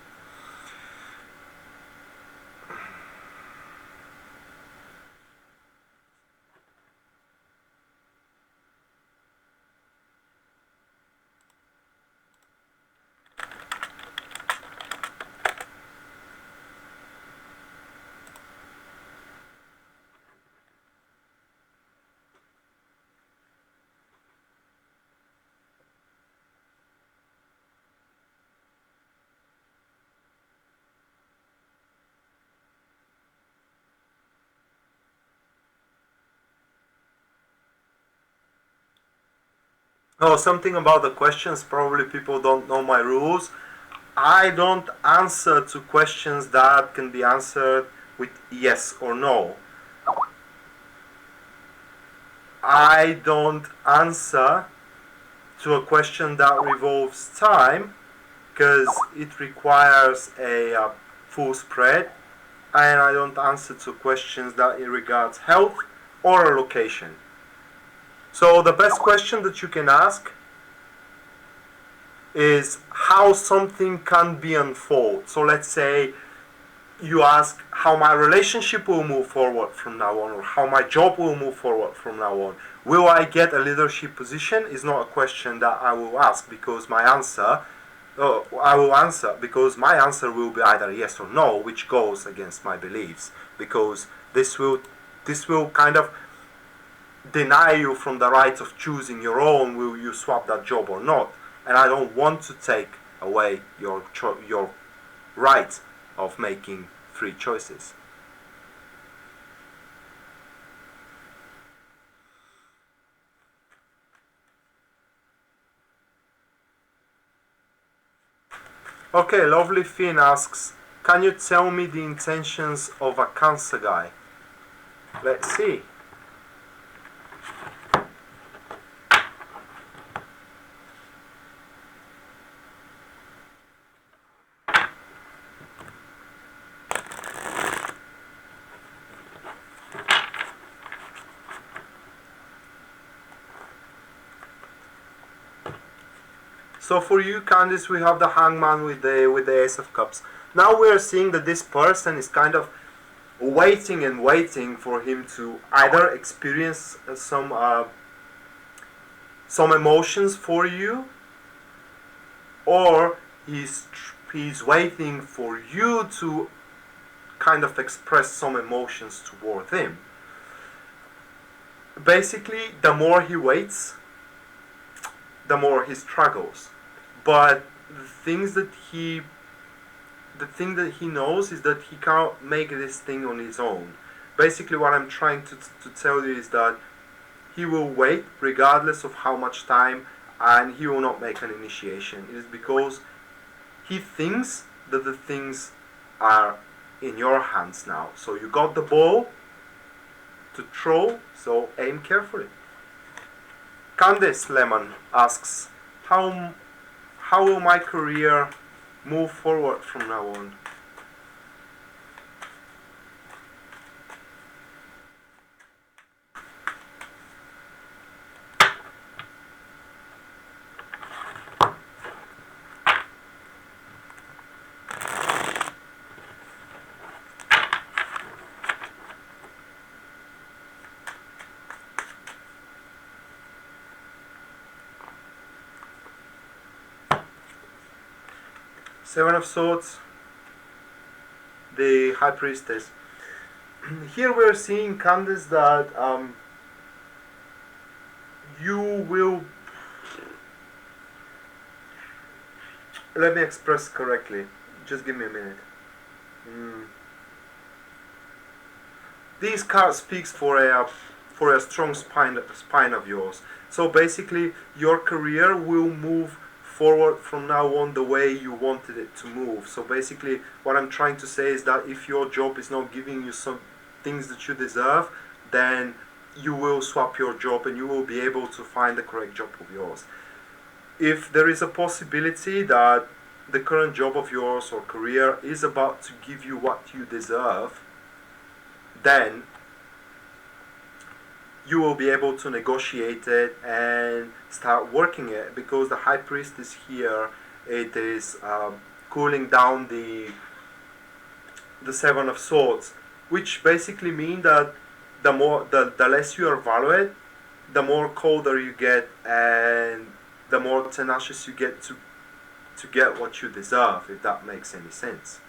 Oh, something about the questions. Probably people don't know my rules. I don't answer to questions that can be answered with yes or no. I don't answer to a question that revolves time, because it requires a full spread, and I don't answer to questions that it regards health or a location. So the best question that you can ask is how something can be unfold. So let's say you ask how my relationship will move forward from now on, or how my job will move forward from now on. Will I get a leadership position? Is not a question that I will ask, because my answer my answer will be either yes or no, which goes against my beliefs, because this will kind of deny you from the right of choosing your own, will you swap that job or not. And I don't want to take away your right of making free choices. Okay, Lovely Finn asks, can you tell me the intentions of a Cancer guy? Let's see. So for you, Candice, we have the Hangman with the Ace of Cups. Now we are seeing that this person is kind of waiting and waiting for him to either experience some emotions for you, or he's waiting for you to kind of express some emotions toward him. Basically, the more he waits, the more he struggles. But the thing that he knows is that he can't make this thing on his own. Basically, what I'm trying to tell you is that he will wait regardless of how much time, and he will not make an initiation. It is because he thinks that the things are in your hands now. So you got the ball to throw, so aim carefully. Candice Lemon asks, how will my career move forward from now on? Seven of Swords, the High Priestess. Here we're seeing, Candice, that you will... Let me express correctly. Just give me a minute. This card speaks for a strong spine of yours. So basically, your career will move forward from now on the way you wanted it to move. So basically, what I'm trying to say is that if your job is not giving you some things that you deserve, then you will swap your job and you will be able to find the correct job of yours. If there is a possibility that the current job of yours or career is about to give you what you deserve, then you will be able to negotiate it and start working it, because the High Priestess here, it is cooling down the Seven of Swords, which basically means that the less you are valued, the more colder you get and the more tenacious you get to get what you deserve, if that makes any sense.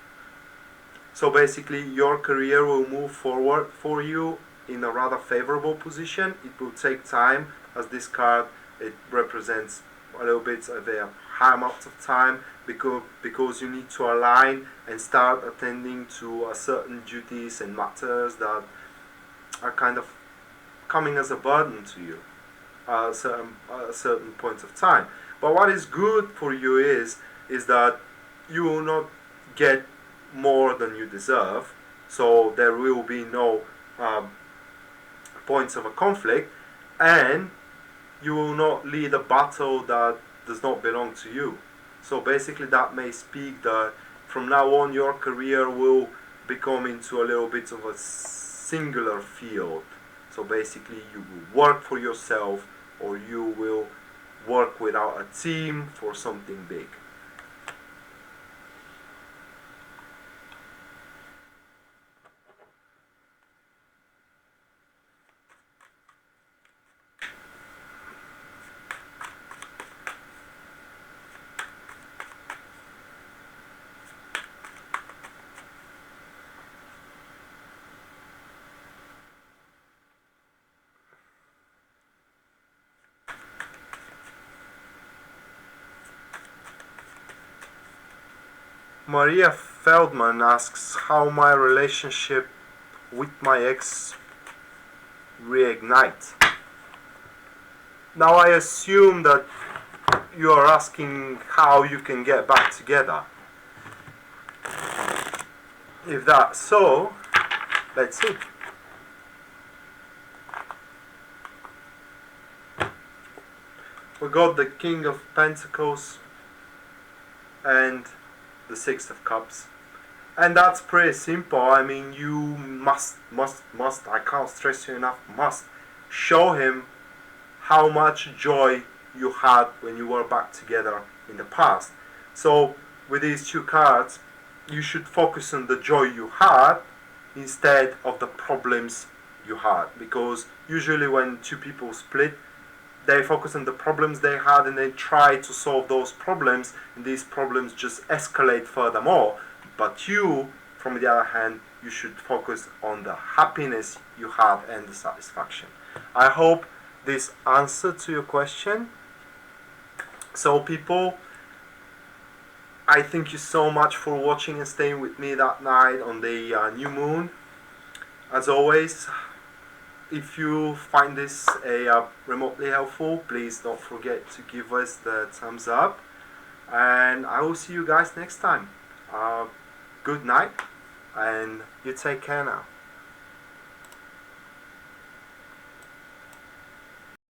So basically, your career will move forward for you in a rather favorable position. It will take time, as this card, it represents a little bit of a high amount of time, because you need to align and start attending to certain duties and matters that are kind of coming as a burden to you at certain points of time. But what is good for you is that you will not get more than you deserve, so there will be no points of a conflict, and you will not lead a battle that does not belong to you. So basically, that may speak that from now on your career will become into a little bit of a singular field. So basically, you will work for yourself, or you will work without a team for something big. Maria Feldman asks how my relationship with my ex reignite. Now I assume that you are asking how you can get back together. If that's so, let's see. We got the King of Pentacles and the Six of Cups. And that's pretty simple. I mean, you must, I can't stress you enough, must show him how much joy you had when you were back together in the past. So, with these two cards, you should focus on the joy you had instead of the problems you had. Because usually when two people split, they focus on the problems they had and they try to solve those problems, and these problems just escalate furthermore. But you, from the other hand, you should focus on the happiness you have and the satisfaction. I hope this answered to your question. So people, I thank you so much for watching and staying with me that night on the new moon. As always, if you find this remotely helpful, please don't forget to give us the thumbs up. And I will see you guys next time. Good night, and you take care now.